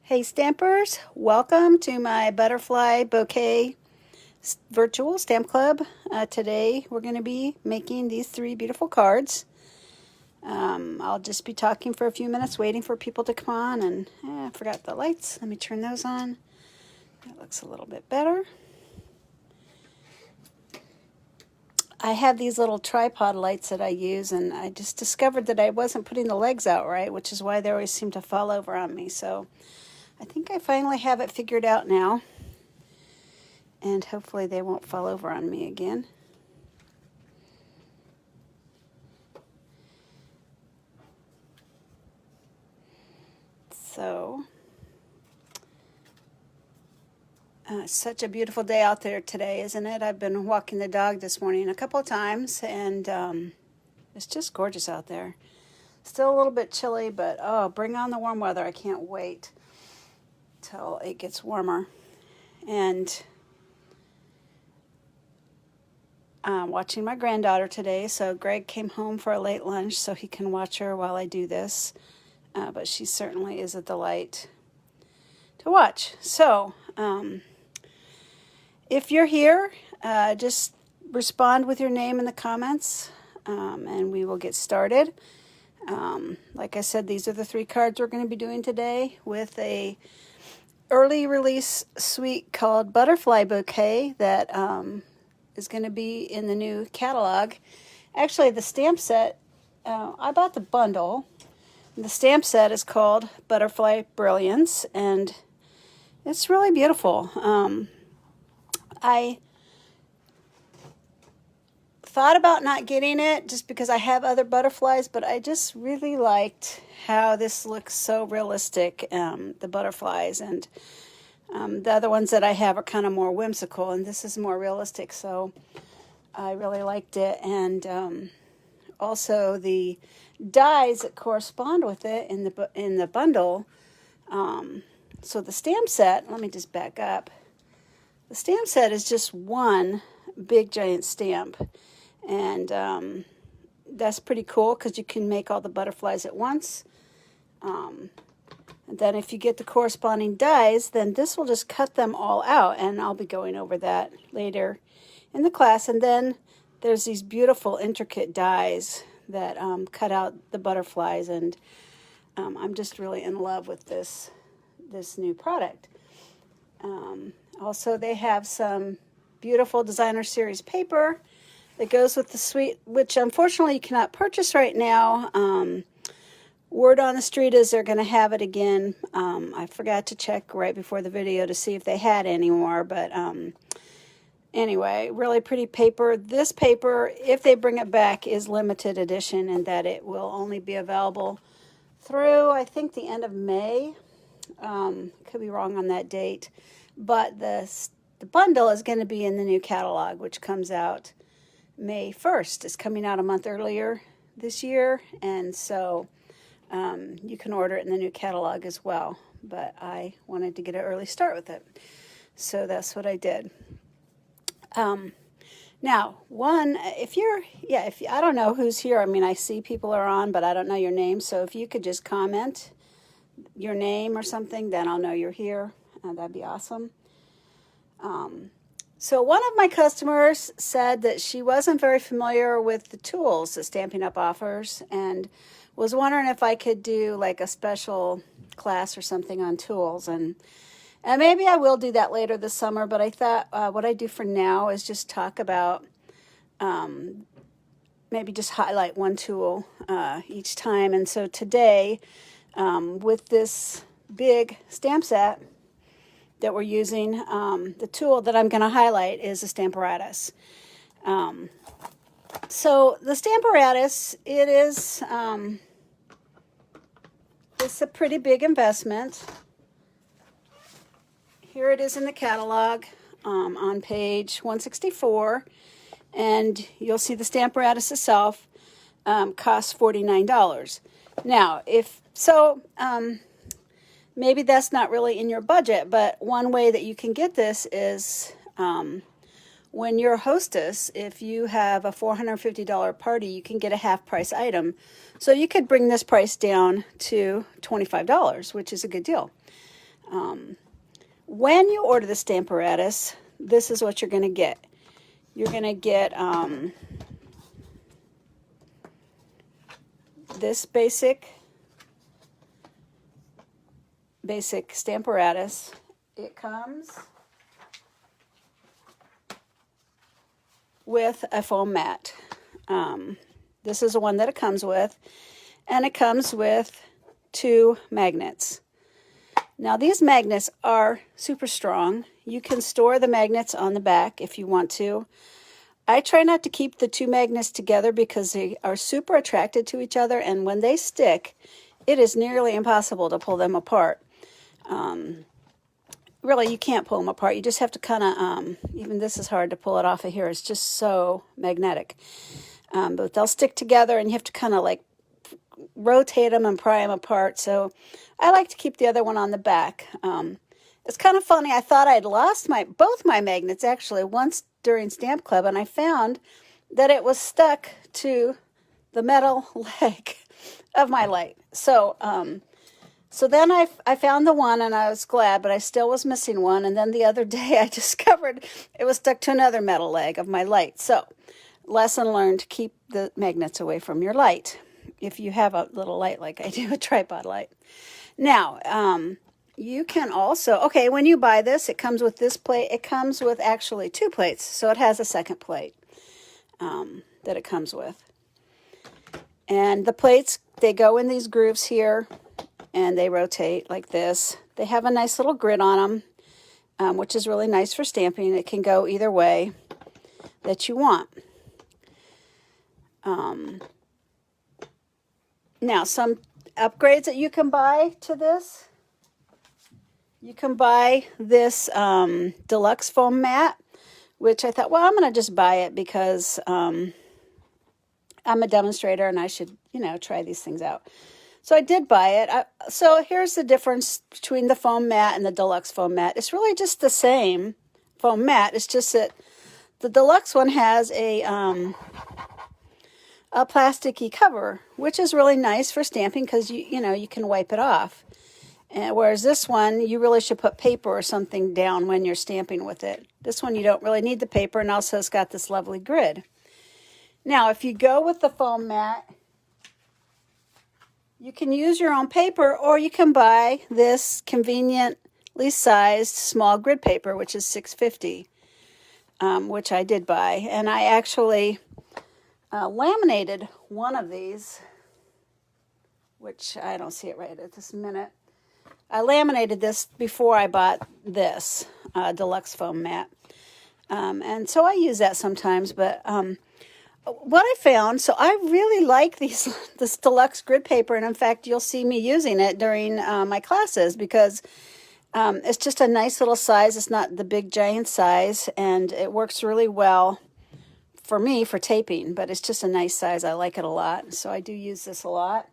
Hey Stampers, welcome to my butterfly bouquet virtual stamp club. Today we're going to be making these three beautiful cards. I'll just be talking for a few minutes waiting for people to come on, and I forgot the lights. Let me turn those on. That looks a little bit better. I have these little tripod lights that I use, and I just discovered that I wasn't putting the legs out right, which is why they always seem to fall over on me. So I think I finally have it figured out now, and hopefully they won't fall over on me again. So, it's such a beautiful day out there today, isn't it? I've been walking the dog this morning a couple of times, and it's just gorgeous out there. Still a little bit chilly, but oh, bring on the warm weather. I can't wait till it gets warmer. And watching my granddaughter today, so Greg came home for a late lunch so he can watch her while I do this. But she certainly is a delight to watch. So, if you're here, just respond with your name in the comments, and we will get started. Like I said, these are the three cards we're going to be doing today with a early release suite called Butterfly Bouquet that is going to be in the new catalog. Actually, the stamp set, I bought the bundle. The stamp set is called Butterfly Brilliance, and it's really beautiful. I thought about not getting it just because I have other butterflies, but I just really liked how this looks so realistic, the butterflies, and the other ones that I have are kind of more whimsical, and this is more realistic, so I really liked it. And also the dies that correspond with it in the bundle. So the stamp set, let me just back up. The stamp set is just one big giant stamp, and that's pretty cool because you can make all the butterflies at once. And then if you get the corresponding dies, then this will just cut them all out, and I'll be going over that later in the class. And then there's these beautiful intricate dies that cut out the butterflies, and I'm just really in love with this new product. Also, they have some beautiful designer series paper that goes with the suite, which unfortunately you cannot purchase right now. Word on the street is they're going to have it again. I forgot to check right before the video to see if they had any more, but anyway, really pretty paper. This paper, if they bring it back, is limited edition, and that it will only be available through, I think, the end of May. Could be wrong on that date, but the bundle is going to be in the new catalog, which comes out May 1st. It's coming out a month earlier this year, and so you can order it in the new catalog as well, but I wanted to get an early start with it, so that's what I did. Now, I don't know who's here. I mean, I see people are on, but I don't know your name. So if you could just comment your name or something, then I'll know you're here. That'd be awesome. So one of my customers said that she wasn't very familiar with the tools that Stampin' Up! Offers, and was wondering if I could do like a special class or something on tools. And maybe I will do that later this summer, but I thought what I do for now is just talk about, maybe just highlight one tool each time. And so today, with this big stamp set that we're using, the tool that I'm going to highlight is a Stamparatus. So the Stamparatus, it's a pretty big investment. Here it is in the catalog on page 164, and you'll see the Stamparatus itself costs $49. Now, maybe that's not really in your budget, but one way that you can get this is when you're a hostess, if you have a $450 party, you can get a half price item. So you could bring this price down to $25, which is a good deal. When you order the Stamparatus, this is what you're going to get. You're going to get this basic Stamparatus. It comes with a foam mat. This is the one that it comes with, and it comes with 2 magnets. Now these magnets are super strong. You can store the magnets on the back if you want to. I try not to keep the 2 magnets together because they are super attracted to each other, and when they stick, it is nearly impossible to pull them apart. Really, you can't pull them apart. You just have to kind of, even this is hard to pull it off of here. It's just so magnetic. But they'll stick together, and you have to kind of like rotate them and pry them apart. So I like to keep the other one on the back. It's kind of funny. I thought I'd lost both my magnets actually once during Stamp Club, and I found that it was stuck to the metal leg of my light. So then I found the one, and I was glad, but I still was missing one. And then the other day I discovered it was stuck to another metal leg of my light. So lesson learned, keep the magnets away from your light if you have a little light like I do, a tripod light. Now, you can also, okay, when you buy this, it comes with this plate. It comes with actually 2 plates, so it has a second plate that it comes with. And the plates, they go in these grooves here, and they rotate like this. They have a nice little grid on them, which is really nice for stamping. It can go either way that you want. Now, some upgrades that you can buy to this. You can buy this deluxe foam mat, which I thought, well, I'm going to just buy it because I'm a demonstrator and I should, try these things out. So I did buy it. So here's the difference between the foam mat and the deluxe foam mat. It's really just the same foam mat. It's just that the deluxe one has a plasticky cover, which is really nice for stamping because you can wipe it off. And whereas this one, you really should put paper or something down when you're stamping with it. This one, you don't really need the paper, and also it's got this lovely grid. Now, if you go with the foam mat, you can use your own paper, or you can buy this conveniently sized small grid paper, which is $6.50, which I did buy. And I actually laminated one of these, which I don't see it right at this minute. I laminated this before I bought this deluxe foam mat. And so I use that sometimes, but what I found, so I really like this deluxe grid paper, and in fact, you'll see me using it during my classes because it's just a nice little size. It's not the big giant size, and it works really well for me for taping, but it's just a nice size. I like it a lot, so I do use this a lot.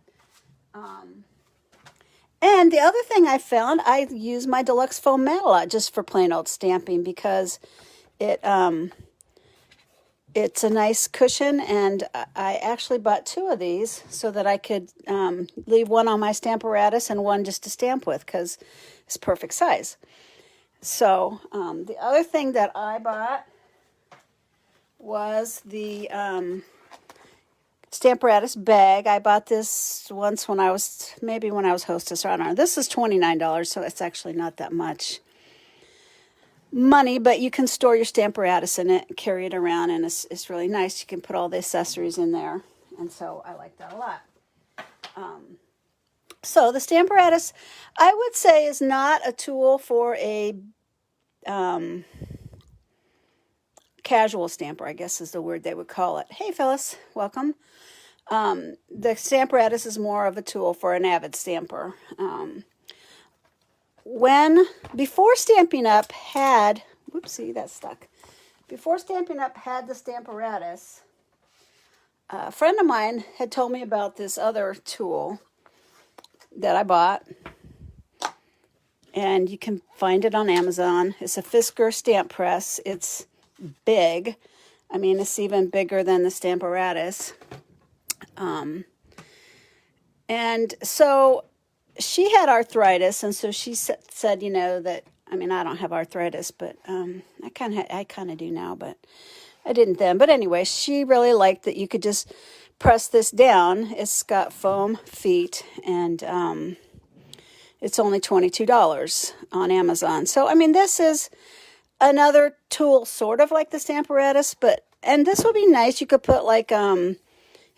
And the other thing I found, I use my deluxe foam mat a lot just for plain old stamping because it's a nice cushion, and I actually bought 2 of these so that I could leave one on my Stamparatus and one just to stamp with because it's perfect size. So the other thing that I bought was the Stamparatus bag. I bought this once when I was hostess, or I don't know. This is $29, so it's actually not that much money, but you can store your Stamparatus in it, carry it around, and it's really nice. You can put all the accessories in there, and so I like that a lot. So the Stamparatus, I would say, is not a tool for a casual stamper, I guess is the word they would call it. Hey, Phyllis, welcome. The Stamparatus is more of a tool for an avid stamper. Before Stampin' Up had, whoopsie, that stuck. Before Stampin' Up had the Stamparatus, a friend of mine had told me about this other tool that I bought, and you can find it on Amazon. It's a Fisker stamp press. It's big. I mean, it's even bigger than the Stamparatus. And so she had arthritis, and so she said, you know, that, I mean, I don't have arthritis, but I kind of do now, but I didn't then. But anyway, she really liked that you could just press this down. It's got foam feet, and it's only $22 on Amazon. So, I mean, this is another tool sort of like the Stamparatus, and this would be nice. You could put like,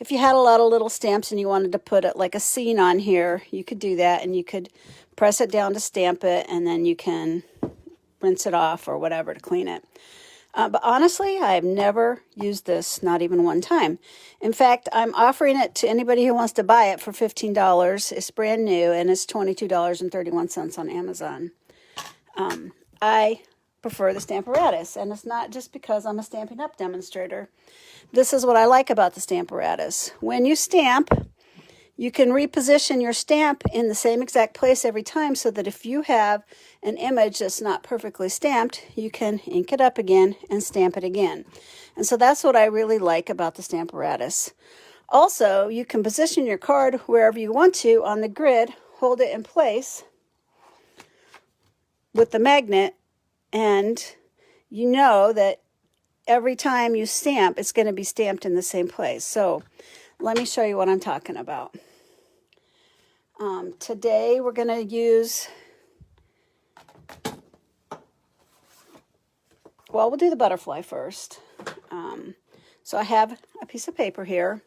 if you had a lot of little stamps and you wanted to put it like a scene on here, you could do that, and you could press it down to stamp it, and then you can rinse it off or whatever to clean it. But honestly, I have never used this, not even one time. In fact, I'm offering it to anybody who wants to buy it for $15. It's brand new, and it's $22.31 on Amazon. I prefer the Stamparatus, and it's not just because I'm a Stampin' Up! Demonstrator. This is what I like about the Stamparatus. When you stamp, you can reposition your stamp in the same exact place every time, so that if you have an image that's not perfectly stamped, you can ink it up again and stamp it again. And so that's what I really like about the Stamparatus. Also, you can position your card wherever you want to on the grid, hold it in place with the magnet, and you know that every time you stamp, it's going to be stamped in the same place. So let me show you what I'm talking about. Today we're going to use, well, we'll do the butterfly first. So I have a piece of paper here.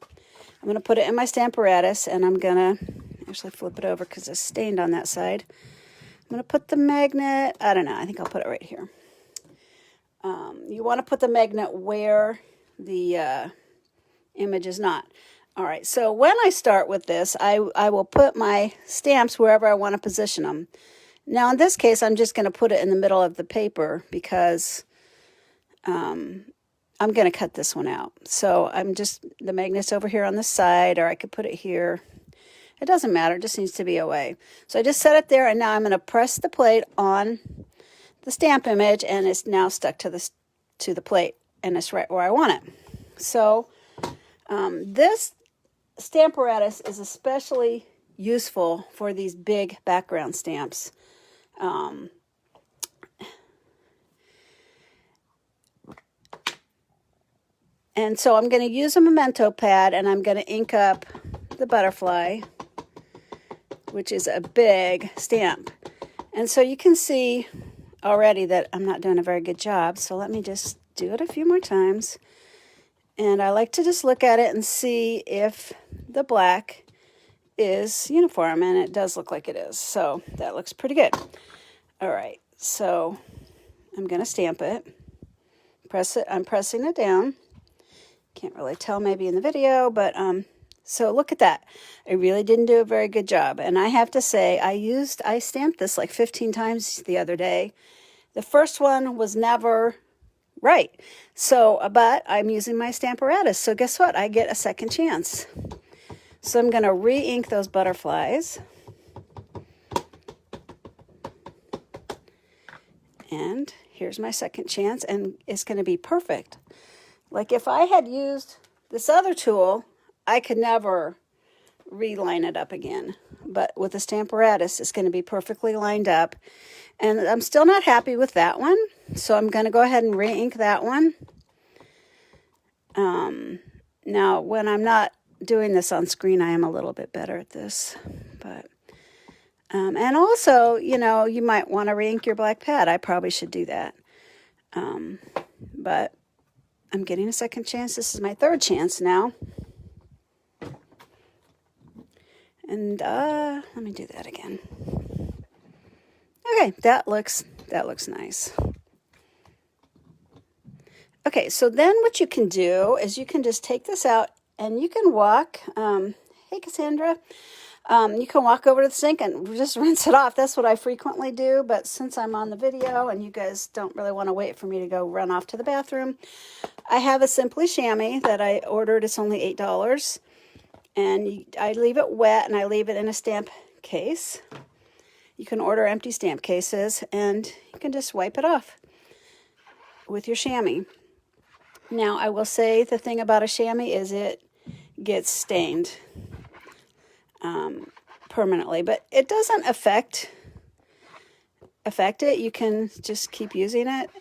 I'm going to put it in my Stamparatus, and I'm going to actually flip it over because it's stained on that side. I'm going to put the magnet, I don't know, I think I'll put it right here. You want to put the magnet where the image is not. All right, so when I start with this, I will put my stamps wherever I want to position them. Now, in this case, I'm just going to put it in the middle of the paper because I'm going to cut this one out. So the magnet's over here on the side, or I could put it here. It doesn't matter, it just needs to be away. So I just set it there, and now I'm going to press the plate on the stamp image, and it's now stuck to the plate, and it's right where I want it. So this Stamparatus is especially useful for these big background stamps. And so I'm going to use a memento pad, and I'm going to ink up the butterfly, which is a big stamp. And so you can see already that I'm not doing a very good job, so let me just do it a few more times. And I like to just look at it and see if the black is uniform, and it does look like it is. So that looks pretty good. All right, so I'm going to stamp it. I'm pressing it down. Can't really tell maybe in the video, but so look at that. I really didn't do a very good job. And I have to say, I stamped this like 15 times the other day. The first one was never right. So, but I'm using my Stamparatus. So guess what? I get a second chance. So I'm going to re-ink those butterflies. And here's my second chance, and it's going to be perfect. Like if I had used this other tool, I could never reline it up again. But with the Stamparatus, it's going to be perfectly lined up. And I'm still not happy with that one, so I'm going to go ahead and re-ink that one. Now, when I'm not doing this on screen, I am a little bit better at this. But and also, you might want to re-ink your black pad. I probably should do that. But I'm getting a second chance. This is my third chance now. And let me do that again. Okay, that looks nice. Okay, so then what you can do is you can just take this out, and you can walk. Hey, Cassandra. You can walk over to the sink and just rinse it off. That's what I frequently do, but since I'm on the video and you guys don't really want to wait for me to go run off to the bathroom, I have a Simply Chamois that I ordered. It's only $8, and I leave it wet, and I leave it in a stamp case. You can order empty stamp cases, and you can just wipe it off with your chamois. Now, I will say the thing about a chamois is it gets stained. permanently, but it doesn't affect it. You can just keep using it.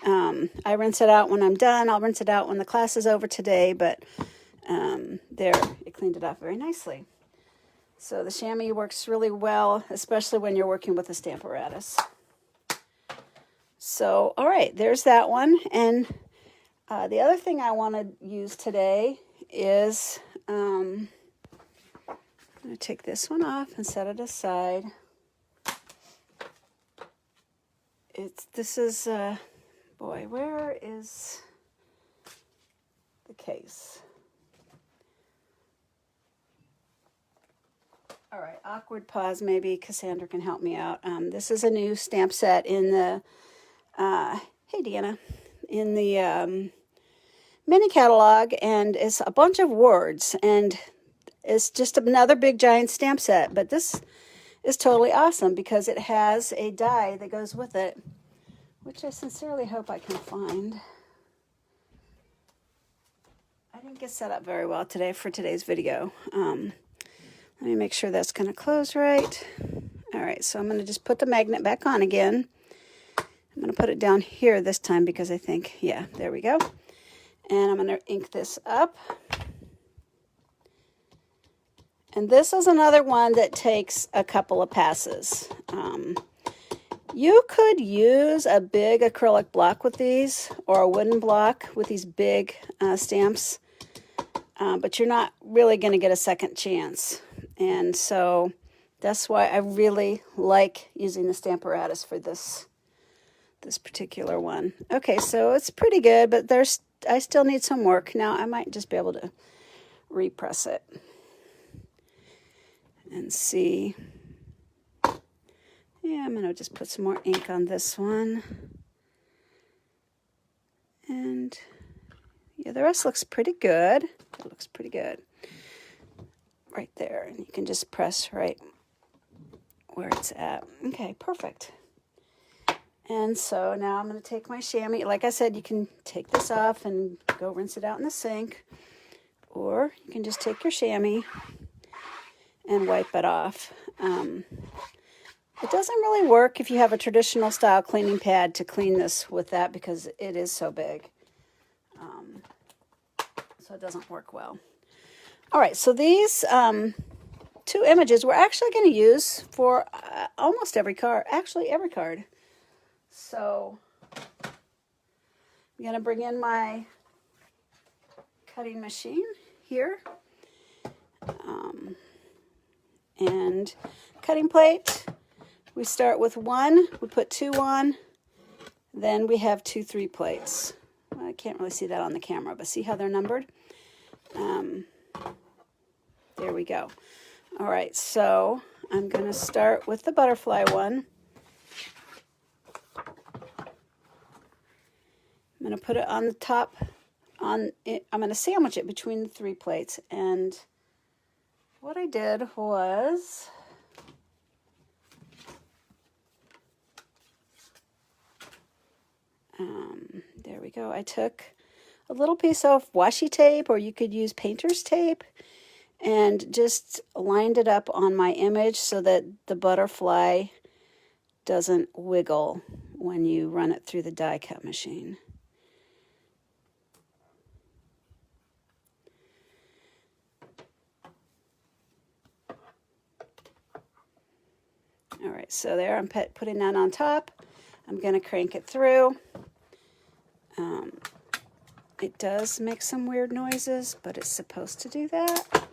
I rinse it out when I'm done. I'll rinse it out when the class is over today, but there, it cleaned it off very nicely. So the chamois works really well, especially when you're working with a Stamparatus. So, all right, there's that one. And the other thing I want to use today is, I'm going to take this one off and set it aside. This is, boy, where is the case? All right, awkward pause. Maybe Cassandra can help me out. This is a new stamp set in the, hey Deanna, in the mini catalog, and it's a bunch of words, and it's just another big giant stamp set. But this is totally awesome because it has a die that goes with it, which I sincerely hope I can find. I didn't get set up very well today for today's video. Let me make sure that's going to close right. All right, so I'm going to just put the magnet back on again. I'm going to put it down here this time because I think, yeah, there we go. And I'm going to ink this up. And this is another one that takes a couple of passes. You could use a big acrylic block with these, or a wooden block with these big stamps, but you're not really going to get a second chance. And so that's why I really like using the Stamparatus for this particular one. Okay, so it's pretty good, but I still need some work. Now I might just be able to repress it and see. Yeah, I'm going to just put some more ink on this one. And yeah, the rest looks pretty good. It looks pretty good. Right there. And you can just press right where it's at. Okay, perfect. And so now I'm going to take my chamois. Like I said, you can take this off and go rinse it out in the sink. Or you can just take your chamois and wipe it off. It doesn't really work if you have a traditional style cleaning pad to clean this with that because it is so big. So it doesn't work well. All right, so these two images we're actually going to use for almost every card. Actually, every card. So I'm going to bring in my cutting machine here. And cutting plate. We start with 1, we put 2 on, then we have 2 3 plates. Well, I can't really see that on the camera, but see how they're numbered? There we go. All right, so I'm going to start with the butterfly one. I'm going to put it on the top. I'm going to sandwich it between the 3 plates. And what I did was, there we go. I took a little piece of washi tape, or you could use painter's tape, and just lined it up on my image so that the butterfly doesn't wiggle when you run it through the die cut machine. All right, so there I'm putting that on top. I'm going to crank it through. It does make some weird noises, but it's supposed to do that.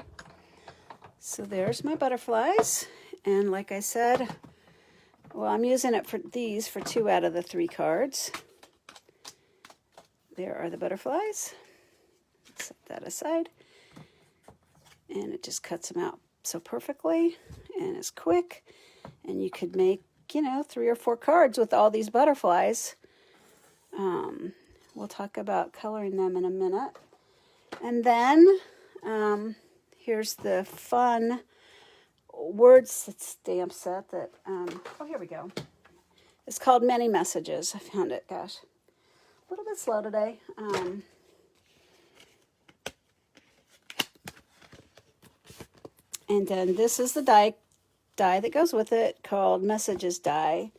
So there's my butterflies. And like I said, well, I'm using it for these for 2 out of the 3 cards. There are the butterflies. Set that aside. And it just cuts them out so perfectly, and it's quick. And you could make, 3 or 4 cards with all these butterflies. We'll talk about coloring them in a minute. And then here's the fun word stamp set that, oh, here we go. It's called Many Messages. I found it, gosh. A little bit slow today. And then this is the die die that goes with it called Messages die.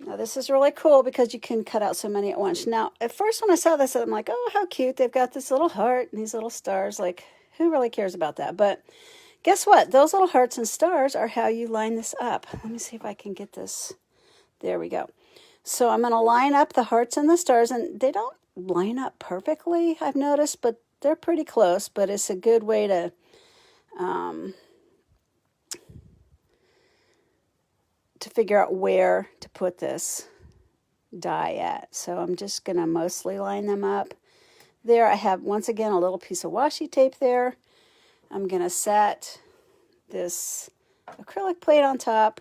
Now this is really cool because you can cut out so many at once. Now, at first when I saw this, I'm like, oh, how cute. They've got this little heart and these little stars. Like, who really cares about that? But guess what? Those little hearts and stars are how you line this up. Let me see if I can get this. There we go. So I'm going to line up the hearts and the stars, and they don't line up perfectly, I've noticed, but they're pretty close. But it's a good way to figure out where to put this die at. So I'm just going to mostly line them up. There I have, once again, a little piece of washi tape there. I'm going to set this acrylic plate on top,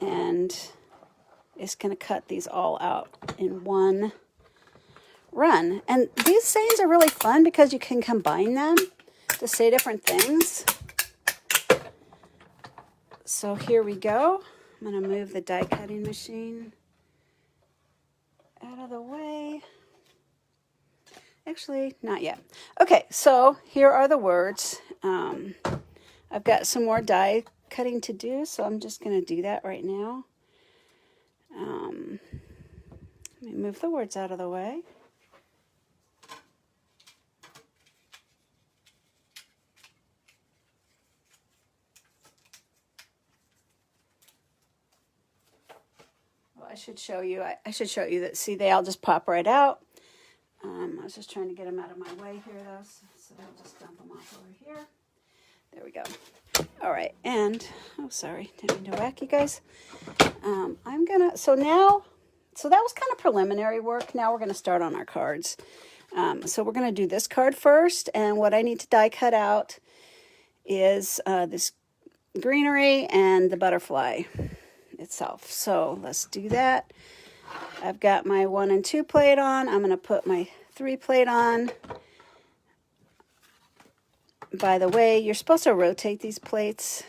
and it's going to cut these all out in one run. And these sayings are really fun because you can combine them to say different things. So here we go. I'm going to move the die cutting machine out of the way. Actually, not yet. Okay, so here are the words. I've got some more die cutting to do, so I'm just going to do that right now. Let me move the words out of the way. I should show you. I should show you that. See, they all just pop right out. I was just trying to get them out of my way here, though, so I'll just dump them off over here. There we go. All right, and oh, sorry, didn't mean to whack you guys. I'm gonna. So now, so that was kind of preliminary work. Now we're gonna start on our cards. So we're gonna do this card first, and what I need to die cut out is this greenery and the butterfly itself. So let's do that. I've got my 1 and 2 plate on. I'm going to put my 3 plate on. By the way, you're supposed to rotate these plates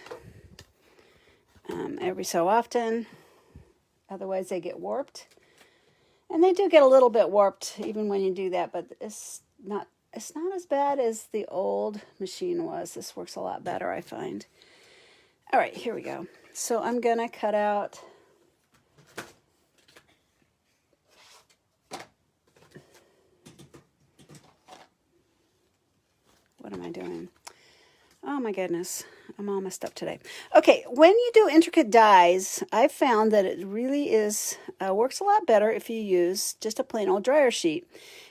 every so often. Otherwise they get warped. And they do get a little bit warped even when you do that, but it's not as bad as the old machine was. This works a lot better, I find. All right, here we go. So I'm going to cut out what am I doing? Oh my goodness, I'm all messed up today. Okay, when you do intricate dies, I've found that it really is works a lot better if you use just a plain old dryer sheet.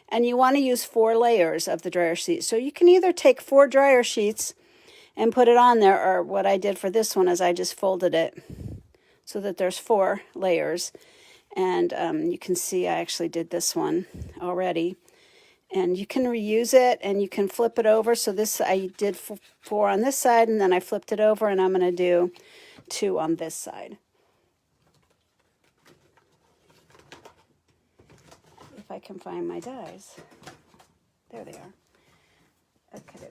And you want to use 4 layers of the dryer sheet. So you can either take 4 dryer sheets and put it on there, or what I did for this one is I just folded it so that there's 4 layers. And you can see I actually did this one already. And you can reuse it, and you can flip it over. So this, I did 4 on this side, and then I flipped it over, and I'm going to do 2 on this side. If I can find my dies. There they are. Okay.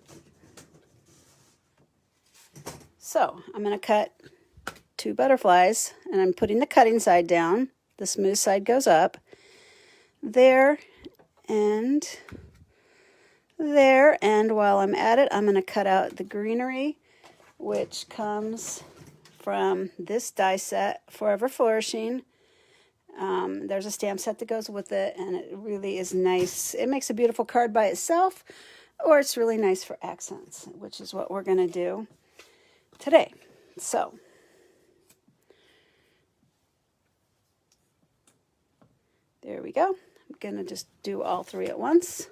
So I'm going to cut 2 butterflies, and I'm putting the cutting side down. The smooth side goes up. There and there. And while I'm at it, I'm going to cut out the greenery, which comes from this die set, Forever Flourishing. There's a stamp set that goes with it, and it really is nice. It makes a beautiful card by itself, or it's really nice for accents, which is what we're going to do today. So there we go. I'm going to just do all 3 at once.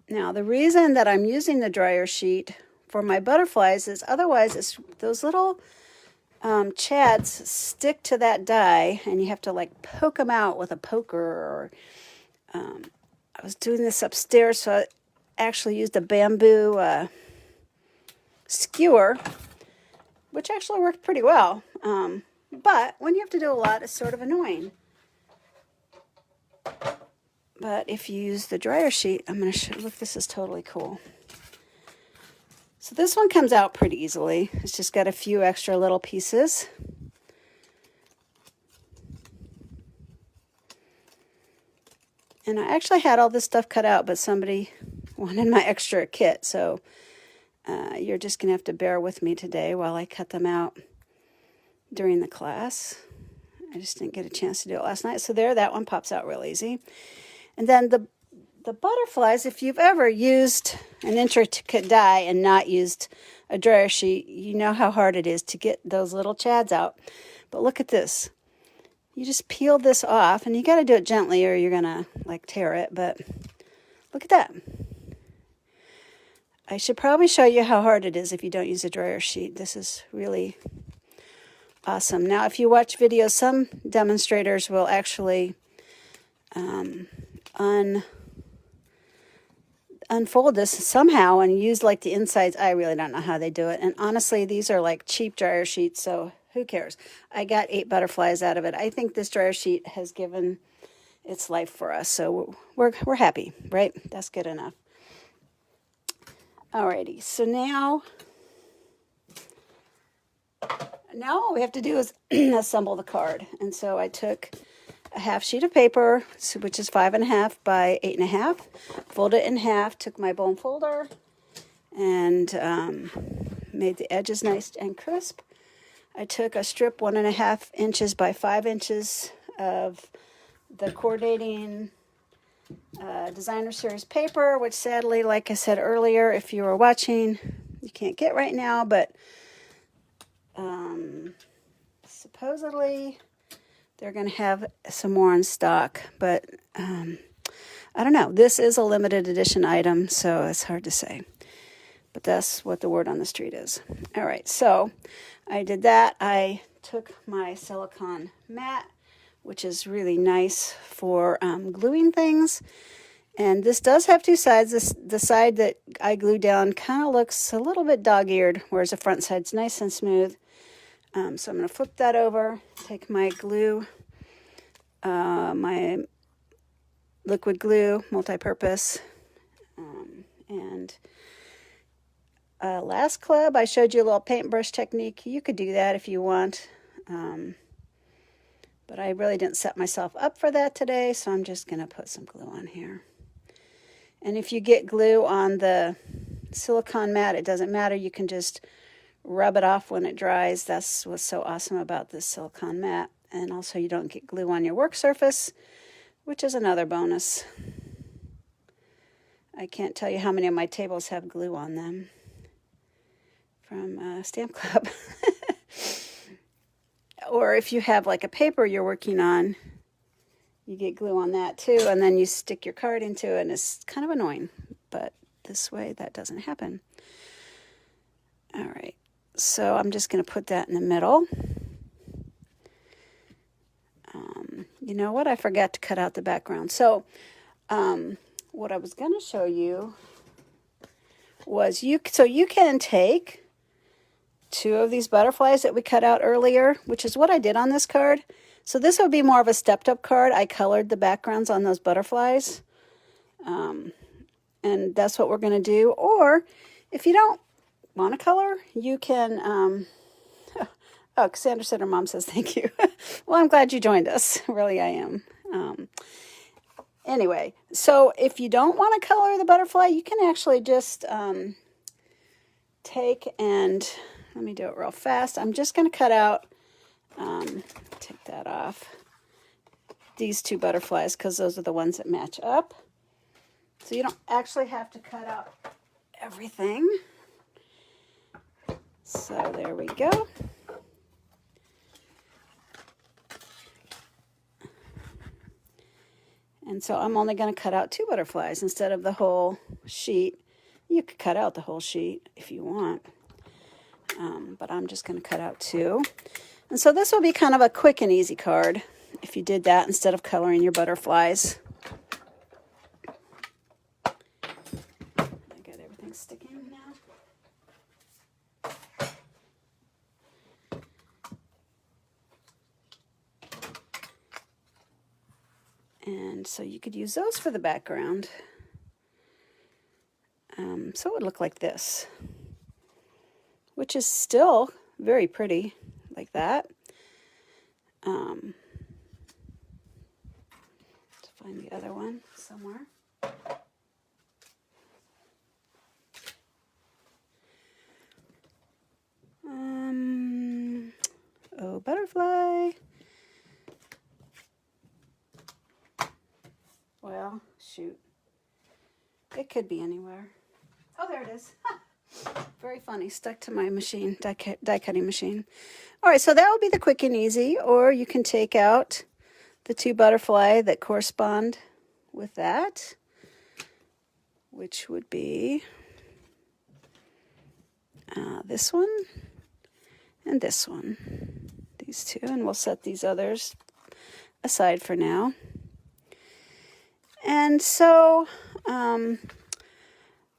Now, the reason that I'm using the dryer sheet for my butterflies is otherwise those little chads stick to that die, and you have to like poke them out with a poker. Or I was doing this upstairs, so I actually used a bamboo skewer, which actually worked pretty well. But when you have to do a lot, it's sort of annoying. But if you use the dryer sheet, I'm going to show you, look, this is totally cool. So this one comes out pretty easily. It's just got a few extra little pieces. And I actually had all this stuff cut out, but somebody wanted my extra kit, so You're just going to have to bear with me today while I cut them out during the class. I just didn't get a chance to do it last night. So there, that one pops out real easy. And then the butterflies, if you've ever used an intricate die and not used a dryer sheet, you know how hard it is to get those little chads out. But look at this. You just peel this off, and you got to do it gently or you're going to like tear it. But look at that. I should probably show you how hard it is if you don't use a dryer sheet. This is really awesome. Now, if you watch videos, some demonstrators will actually unfold this somehow and use like the insides. I really don't know how they do it. And honestly, these are like cheap dryer sheets, so who cares? I got 8 butterflies out of it. I think this dryer sheet has given its life for us, so we're happy, right? That's good enough. Alrighty, so now all we have to do is assemble the card. And so I took a half sheet of paper, which is 5.5 by 8.5, folded it in half, took my bone folder, and made the edges nice and crisp. I took a strip 1.5 inches by 5 inches of the coordinating designer series paper, which sadly, like I said earlier, if you were watching, you can't get right now, but supposedly they're going to have some more in stock, but I don't know. This is a limited edition item, so it's hard to say, but that's what the word on the street is. All right, so I did that. I took my silicone mat, which is really nice for gluing things. And this does have 2 sides. The side that I glue down kind of looks a little bit dog-eared, whereas the front side's nice and smooth. So I'm going to flip that over, take my glue, my liquid glue, multi-purpose, and last club, I showed you a little paintbrush technique. You could do that if you want. But I really didn't set myself up for that today, so I'm just going to put some glue on here. And if you get glue on the silicone mat, it doesn't matter. You can just rub it off when it dries. That's what's so awesome about this silicone mat. And also you don't get glue on your work surface, which is another bonus. I can't tell you how many of my tables have glue on them from Stamp Club. Or if you have like a paper you're working on, you get glue on that too, and then you stick your card into it, and it's kind of annoying. But this way, that doesn't happen. All right, so I'm just going to put that in the middle. You know what? I forgot to cut out the background. So what I was going to show you was you can take 2 of these butterflies that we cut out earlier, which is what I did on this card. So this would be more of a stepped up card. I colored the backgrounds on those butterflies. And that's what we're going to do. Or if you don't want to color, you can, oh, Cassandra said her mom says thank you. Well, I'm glad you joined us. Really, I am. Anyway, so if you don't want to color the butterfly, you can actually just take and, let me do it real fast. I'm just going to cut out, take that off, these 2 butterflies, because those are the ones that match up. So you don't actually have to cut out everything. So there we go. And so I'm only going to cut out 2 butterflies instead of the whole sheet. You could cut out the whole sheet if you want. But I'm just going to cut out 2. And so this will be kind of a quick and easy card if you did that instead of coloring your butterflies. I got everything sticking now. And so you could use those for the background. So it would look like this, which is still very pretty, like that. To find the other one somewhere. Oh, butterfly. Well, shoot. It could be anywhere. Oh, there it is. Very funny. Stuck to my machine, die cutting machine. All right, so that will be the quick and easy, or you can take out the two butterfly that correspond with that, which would be this one and this one. These two, and we'll set these others aside for now. And so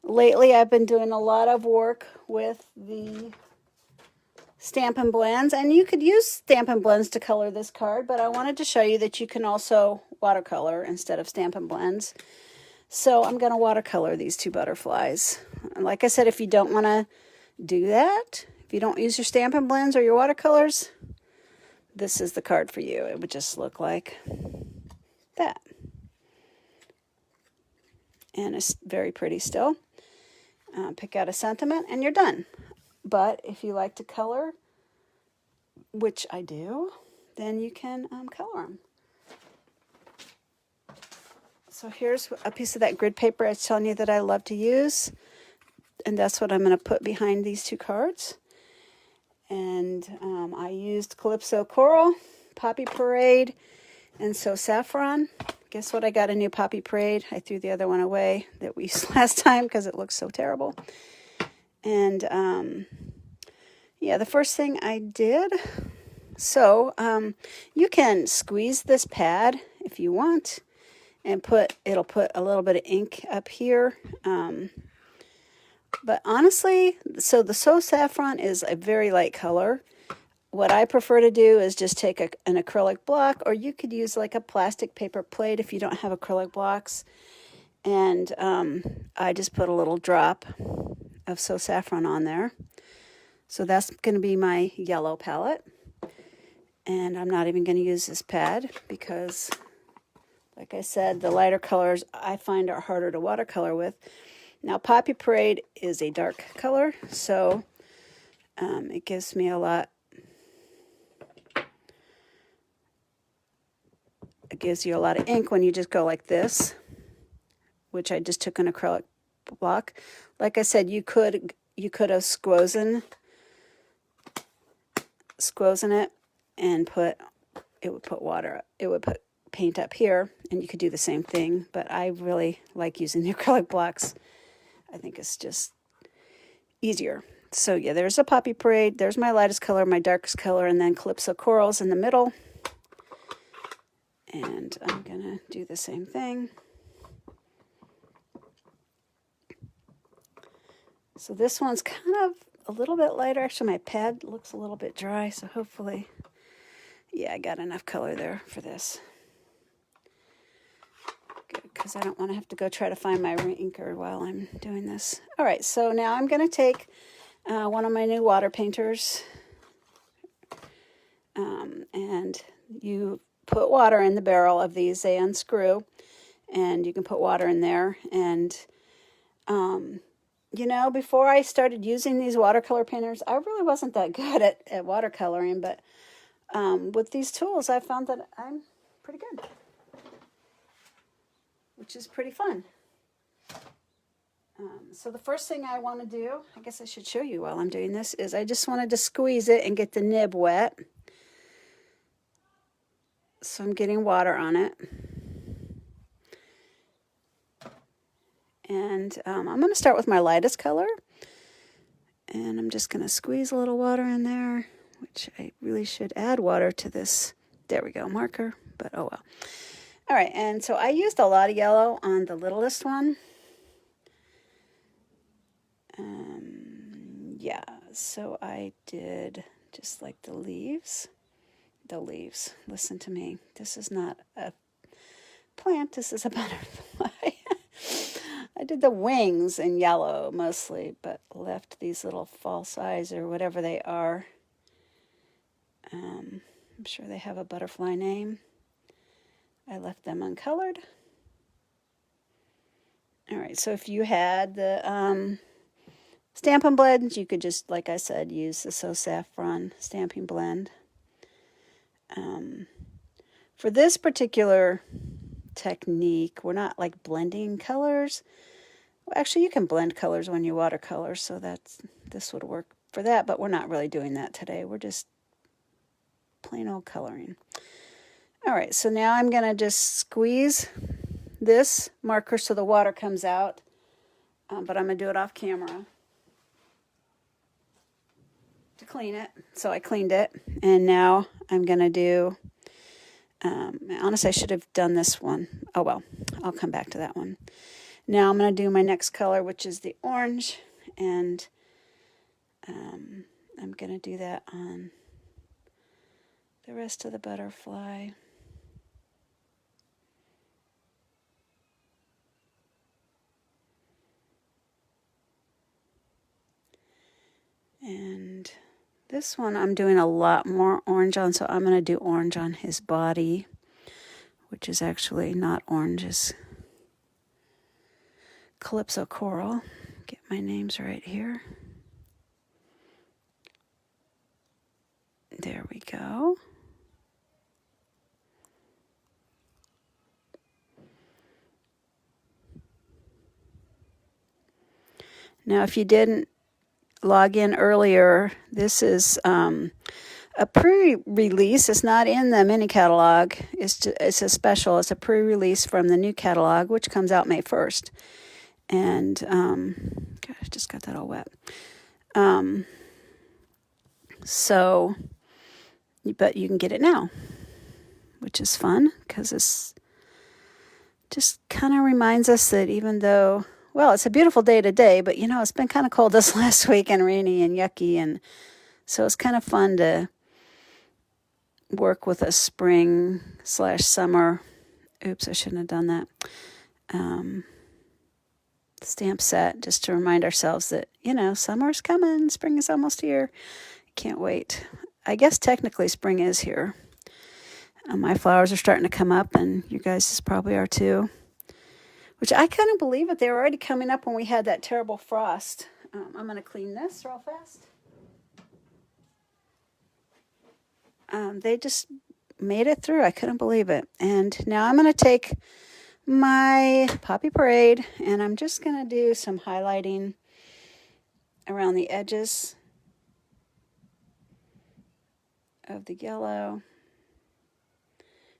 lately I've been doing a lot of work with the Stampin' Blends, and you could use Stampin' Blends to color this card, but I wanted to show you that you can also watercolor instead of Stampin' Blends. So I'm going to watercolor these two butterflies. And like I said, if you don't want to do that, if you don't use your Stampin' Blends or your watercolors, this is the card for you. It would just look like that. And it's very pretty still. Pick out a sentiment and you're done. But if you like to color, which I do, then you can color them. So here's a piece of that grid paper I was telling you that I love to use. And that's what I'm going to put behind these two cards. And I used Calypso Coral, Poppy Parade, and So Saffron. Guess what? I got a new Poppy Parade. I threw the other one away that we used last time because it looks so terrible. And yeah, the first thing I did, so you can squeeze this pad if you want, and it'll put a little bit of ink up here. But honestly, so the So Saffron is a very light color. What I prefer to do is just take an acrylic block, or you could use like a plastic paper plate if you don't have acrylic blocks. And I just put a little drop of So Saffron on there. So that's going to be my yellow palette. And I'm not even going to use this pad because, like I said, the lighter colors I find are harder to watercolor with. Now, Poppy Parade is a dark color, so it gives me a lot. It gives you a lot of ink when you just go like this, which I just took an acrylic block. Like I said, you could have squozen it and it would put paint up here, and you could do the same thing, but I really like using the acrylic blocks. I think it's just easier. So yeah, there's a Poppy Parade, there's my lightest color, my darkest color, and then Calypso Corals in the middle. And I'm gonna do the same thing. So this one's kind of a little bit lighter. Actually, my pad looks a little bit dry, so hopefully, yeah, I got enough color there for this. Good, because I don't want to have to go try to find my inker while I'm doing this. All right, so now I'm going to take one of my new water painters, and you put water in the barrel of these. They unscrew, and you can put water in there. And you know, before I started using these watercolor painters, I really wasn't that good at watercoloring, but with these tools, I found that I'm pretty good, which is pretty fun. So the first thing I want to do, I guess I should show you while I'm doing this, is I just wanted to squeeze it and get the nib wet. So I'm getting water on it. And I'm going to start with my lightest color. And I'm just going to squeeze a little water in there, which I really should add water to this. There we go, marker, but oh well. All right, and so I used a lot of yellow on the littlest one. Yeah, so I did just like the leaves. The leaves, listen to me. This is not a plant, this is a butterfly. I did the wings in yellow mostly, but left these little false eyes or whatever they are. I'm sure they have a butterfly name. I left them uncolored. All right, so if you had the Stampin' blends, you could just, like I said, use the So Saffron stamping blend. For this particular technique, we're not like blending colors. Well, actually, you can blend colors when you watercolor, so this would work for that, but we're not really doing that today. We're just plain old coloring. All right, so now I'm going to just squeeze this marker so the water comes out, but I'm going to do it off camera to clean it. So I cleaned it, and now I'm going to do, honestly, I should have done this one. Oh, well, I'll come back to that one. Now I'm going to do my next color, which is the orange, and I'm going to do that on the rest of the butterfly. And this one I'm doing a lot more orange on, so I'm going to do orange on his body, which is actually not orange, it's Calypso Coral. Get my names right here. There we go. Now, if you didn't log in earlier, this is a pre-release. It's not in the mini catalog. It's a special. It's a pre-release from the new catalog, which comes out May 1st. And, gosh, I just got that all wet. So, but you can get it now, which is fun because it's just kind of reminds us that even though, well, it's a beautiful day today, but you know, it's been kind of cold this last week and rainy and yucky. And so it's kind of fun to work with a spring/summer. Oops, I shouldn't have done that. Stamp set just to remind ourselves that, you know, summer's coming, spring is almost here. Can't wait. I guess technically spring is here. My flowers are starting to come up, and you guys probably are too. Which I couldn't believe it. They were already coming up when we had that terrible frost. I'm going to clean this real fast. They just made it through. I couldn't believe it. And now I'm going to take my Poppy Parade, and I'm just going to do some highlighting around the edges of the yellow,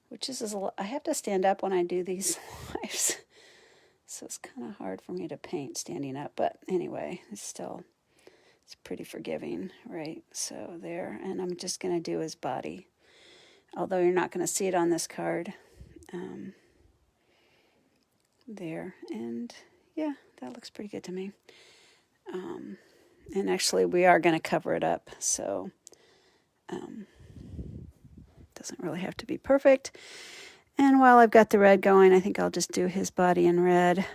which is I have to stand up when I do these lives, so it's kind of hard for me to paint standing up, but anyway, it's pretty forgiving, right? So there, and I'm just going to do his body, although you're not going to see it on this card. There, and yeah, that looks pretty good to me. And actually we are going to cover it up, so doesn't really have to be perfect. And while I've got the red going, I think I'll just do his body in red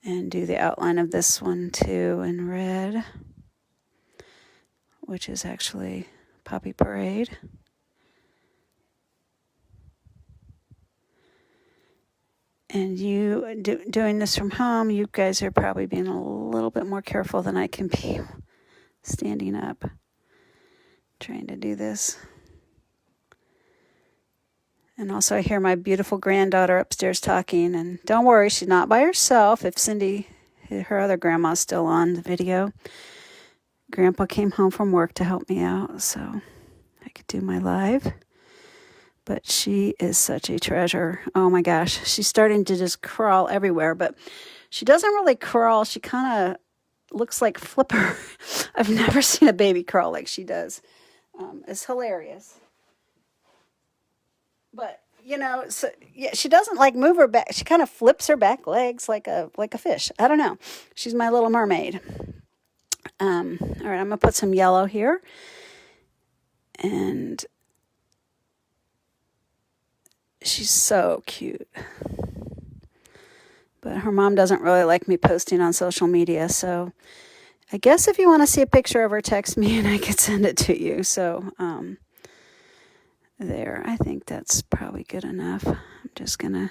and do the outline of this one too in red, which is actually Poppy Parade. And you doing this from home, you guys are probably being a little bit more careful than I can be standing up, trying to do this. And also I hear my beautiful granddaughter upstairs talking, and don't worry, she's not by herself. If Cindy, her other grandma's still on the video, Grandpa came home from work to help me out so I could do my live. But she is such a treasure. Oh my gosh. She's starting to just crawl everywhere, but she doesn't really crawl. She kind of looks like Flipper. I've never seen a baby crawl like she does. It's hilarious. But, you know, so yeah, she doesn't like move her back. She kind of flips her back legs like a fish. I don't know. She's my little mermaid. All right, I'm going to put some yellow here. And she's so cute. But her mom doesn't really like me posting on social media, so I guess if you want to see a picture of her, text me and I could send it to you. So there, I think that's probably good enough. I'm just going to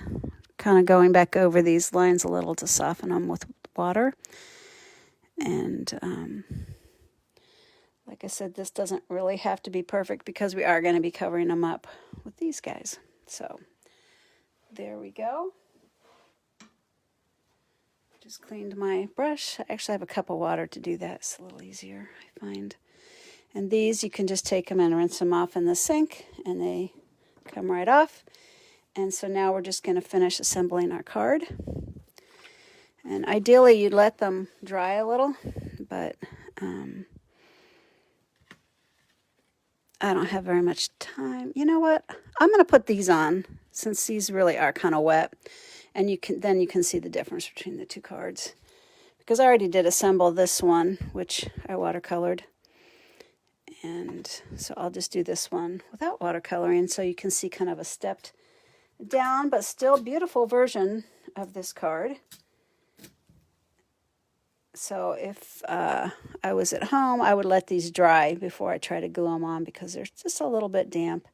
kind of going back over these lines a little to soften them with water. And like I said, this doesn't really have to be perfect because we are going to be covering them up with these guys. So there we go. Just cleaned my brush. I actually have a cup of water to do that. It's a little easier, I find. And these, you can just take them and rinse them off in the sink, and they come right off. And so now we're just going to finish assembling our card. And ideally, you'd let them dry a little, but I don't have very much time. You know what? I'm going to put these on since these really are kind of wet. And you can see the difference between the two cards. Because I already did assemble this one, which I watercolored. And so I'll just do this one without watercoloring, so you can see kind of a stepped down but still beautiful version of this card. So if I was at home, I would let these dry before I try to glue them on, because they're just a little bit damp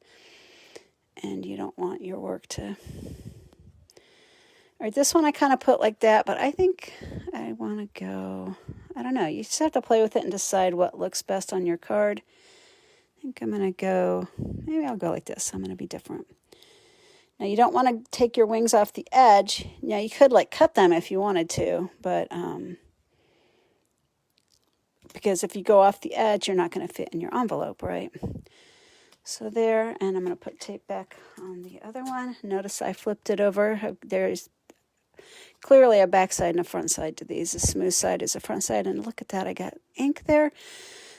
and you don't want your work to... All right, this one I kind of put like that, but I think I want to go... I don't know. You just have to play with it and decide what looks best on your card. I think I'm going to go... Maybe I'll go like this. I'm going to be different. Now, you don't want to take your wings off the edge. Now, you could like cut them if you wanted to, but... because if you go off the edge, you're not going to fit in your envelope, right? So there, and I'm going to put tape back on the other one. Notice I flipped it over. There's clearly a back side and a front side to these. The smooth side is the front side, and look at that, I got ink there.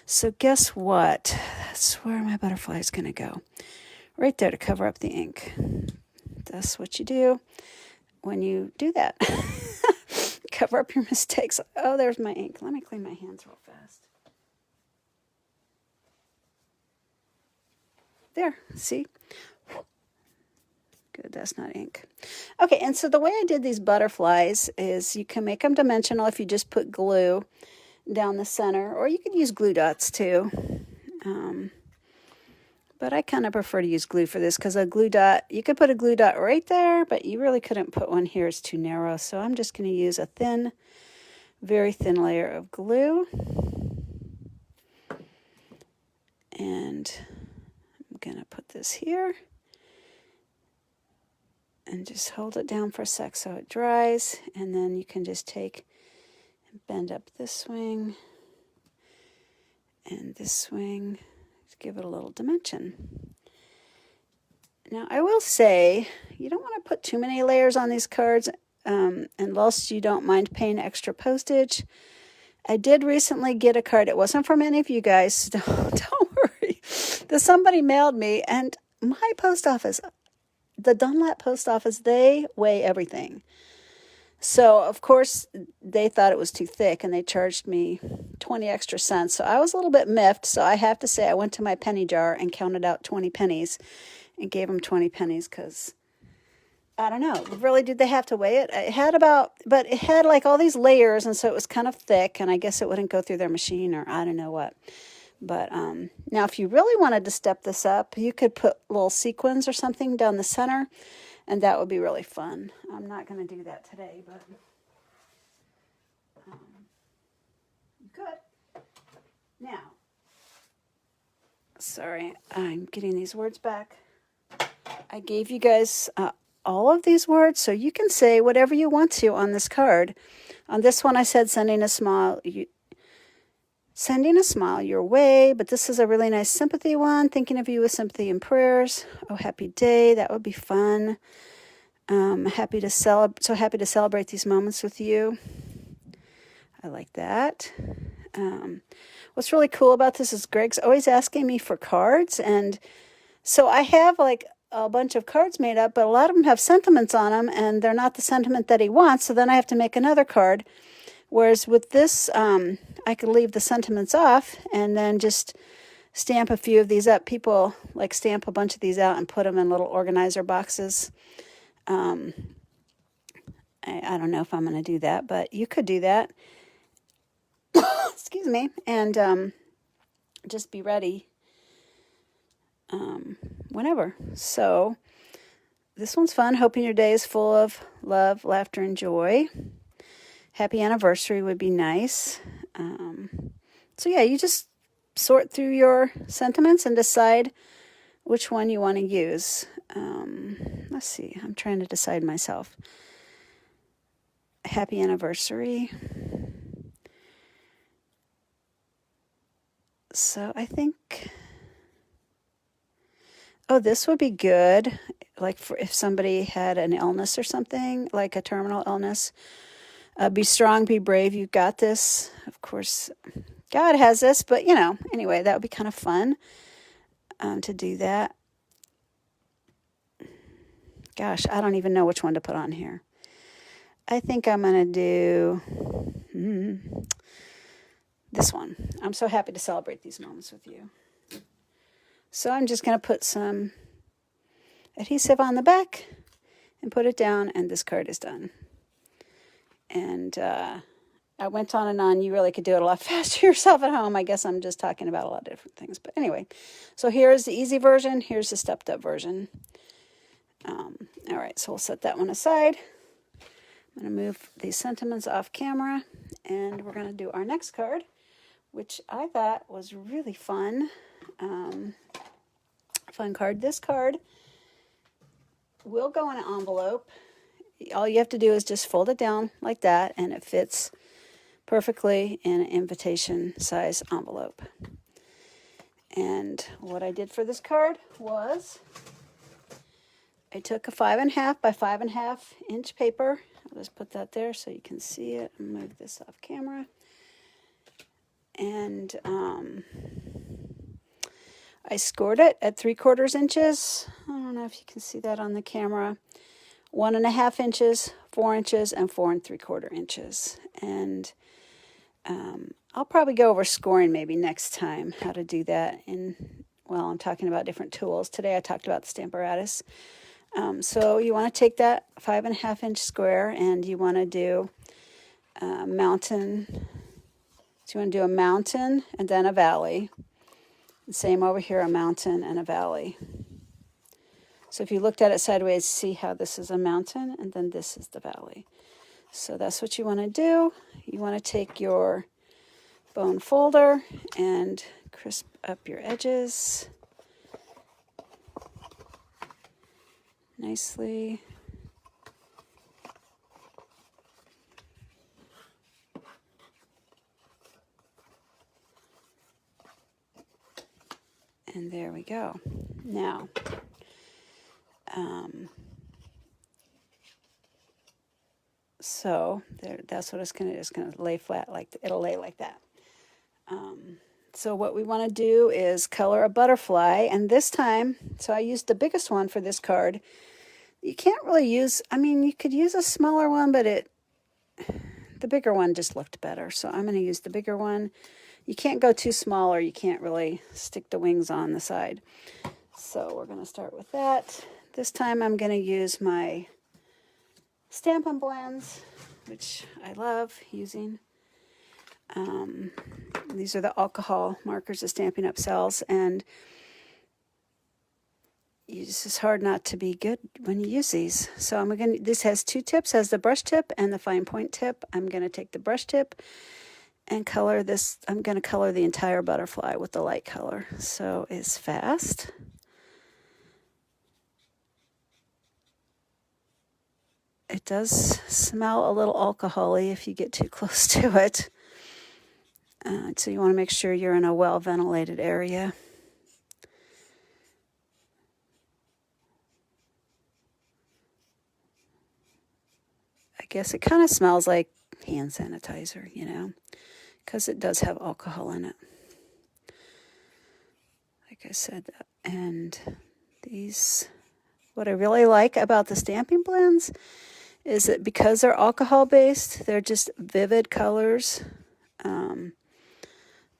So guess what? That's where my butterfly is going to go. Right there to cover up the ink. That's what you do when you do that. Cover up your mistakes. Oh, there's my ink. Let me clean my hands real fast. There, see? Good, that's not ink. Okay, and so the way I did these butterflies is you can make them dimensional if you just put glue down the center, or you could use glue dots too. But I kind of prefer to use glue for this, because a glue dot, you could put a glue dot right there, but you really couldn't put one here. It's too narrow. So I'm just going to use a thin, very thin layer of glue. And I'm going to put this here. And just hold it down for a sec so it dries. And then you can just take and bend up this wing and this wing. Give it a little dimension. Now, I will say, you don't want to put too many layers on these cards unless you don't mind paying extra postage. I did recently get a card. It wasn't from any of you guys, so don't worry. That somebody mailed me, and my post office, the Dunlap post office, they weigh everything. So, of course, they thought it was too thick, and they charged me 20 extra cents. So I was a little bit miffed. So I have to say I went to my penny jar and counted out 20 pennies and gave them 20 pennies because, I don't know, really, did they have to weigh it? It had but it had like all these layers, and so it was kind of thick, and I guess it wouldn't go through their machine, or I don't know what. But now if you really wanted to step this up, you could put little sequins or something down the center. And that would be really fun. I'm not going to do that today, but you could. Now, sorry, I'm getting these words back. I gave you guys all of these words, so you can say whatever you want to on this card. On this one, I said sending a smile your way, but this is a really nice sympathy one. Thinking of you with sympathy and prayers. Oh, happy day. That would be fun. So happy to celebrate these moments with you. I like that. What's really cool about this is Greg's always asking me for cards, and so I have like a bunch of cards made up, but a lot of them have sentiments on them, and they're not the sentiment that he wants, so then I have to make another card. Whereas with this, I could leave the sentiments off and then just stamp a few of these up. People like stamp a bunch of these out and put them in little organizer boxes. I don't know if I'm going to do that, but you could do that. Excuse me. And just be ready whenever. So this one's fun. Hoping your day is full of love, laughter, and joy. Happy anniversary would be nice. So yeah, you just sort through your sentiments and decide which one you want to use. Let's see, I'm trying to decide myself. Happy anniversary. So I think, oh, this would be good. Like for if somebody had an illness or something, like a terminal illness. Be strong, be brave, you've got this. Of course, God has this, but you know, anyway, that would be kind of fun to do that. Gosh, I don't even know which one to put on here. I think I'm going to do this one. I'm so happy to celebrate these moments with you. So I'm just going to put some adhesive on the back and put it down, and this card is done. And I went on and on. You really could do it a lot faster yourself at home. I guess I'm just talking about a lot of different things. But anyway, so here's the easy version. Here's the stepped up version. All right, so we'll set that one aside. I'm going to move these sentiments off camera, and we're going to do our next card, which I thought was really fun. Fun card. This card will go in an envelope. All you have to do is just fold it down like that, and it fits perfectly in an invitation size envelope. And what I did for this card was I took a 5.5 by 5.5 inch paper. I'll just put that there so you can see it. I'll move this off camera. And I scored it at 3/4 inches. I don't know if you can see that on the camera. 1.5 inches, 4 inches, and 4 3/4 inches. And I'll probably go over scoring maybe next time, how to do that. Well, I'm talking about different tools. Today I talked about the Stamparatus. So you want to take that 5.5 inch square, and you want to do a mountain. So you want to do a mountain and then a valley. And same over here, a mountain and a valley. So if you looked at it sideways, see how this is a mountain and then this is the valley. So that's what you want to do. You want to take your bone folder and crisp up your edges nicely. And there we go. Now, so there, that's what it's going to do. It's going to lay flat, like it'll lay like that. So what we want to do is color a butterfly, and this time, so I used the biggest one for this card. You can't really use, I mean, you could use a smaller one, but the bigger one just looked better. So I'm going to use the bigger one. You can't go too small, or you can't really stick the wings on the side. So we're going to start with that. This time I'm going to use my Stampin' blends, which I love using. These are the alcohol markers of Stampin' Up! Cells, and it's just hard not to be good when you use these. So this has two tips, has the brush tip and the fine point tip. I'm going to take the brush tip and color this. I'm going to color the entire butterfly with the light color. So it's fast. It does smell a little alcohol-y if you get too close to it. So you want to make sure you're in a well-ventilated area. I guess it kind of smells like hand sanitizer, you know, because it does have alcohol in it. Like I said, and these, what I really like about the Stampin' blends is that because they're alcohol-based, they're just vivid colors.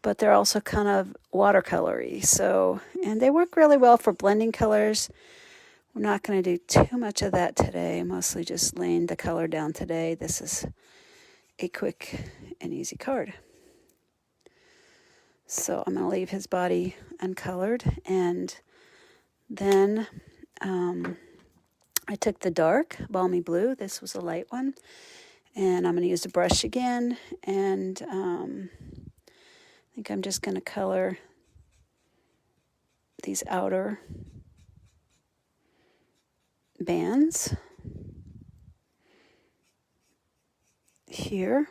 But they're also kind of watercolory. So, and they work really well for blending colors. We're not going to do too much of that today. Mostly just laying the color down today. This is a quick and easy card. So I'm going to leave his body uncolored. And then I took the dark balmy blue. This was a light one. And I'm going to use the brush again. And think I'm just going to color these outer bands here.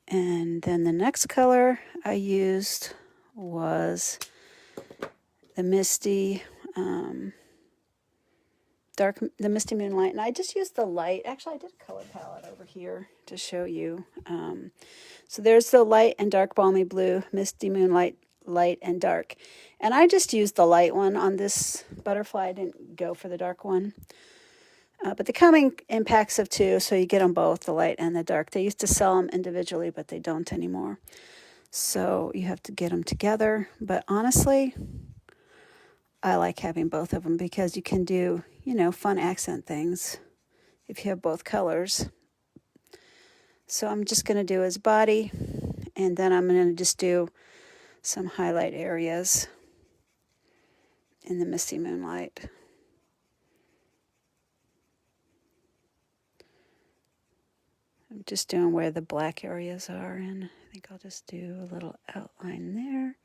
And then the next color I used was the Misty the Misty Moonlight, and I just used the light. Actually, I did a color palette over here to show you. So there's the light and dark balmy blue, Misty Moonlight, light and dark. And I just used the light one on this butterfly. I didn't go for the dark one. But they come in packs of 2, so you get them both, the light and the dark. They used to sell them individually, but they don't anymore. So you have to get them together. But honestly, I like having both of them because you can do, you know, fun accent things if you have both colors. So I'm just going to do his body, and then I'm going to just do some highlight areas in the Misty Moonlight. I'm just doing where the black areas are, and I think I'll just do a little outline there.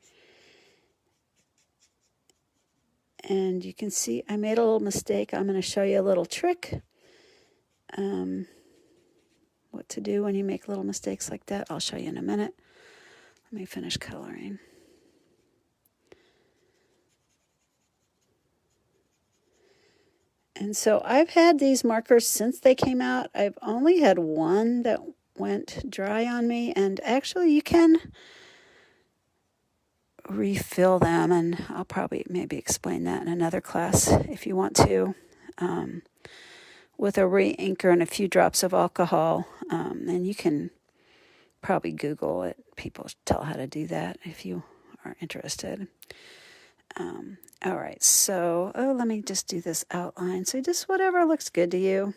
And you can see I made a little mistake. I'm going to show you a little trick. What to do when you make little mistakes like that. I'll show you in a minute. Let me finish coloring. And so I've had these markers since they came out. I've only had one that went dry on me, and actually you can refill them, and I'll probably maybe explain that in another class if you want to, with a re-inker and a few drops of alcohol. And you can probably Google it. People tell how to do that if you are interested. All right, so let me just do this outline. So just whatever looks good to you.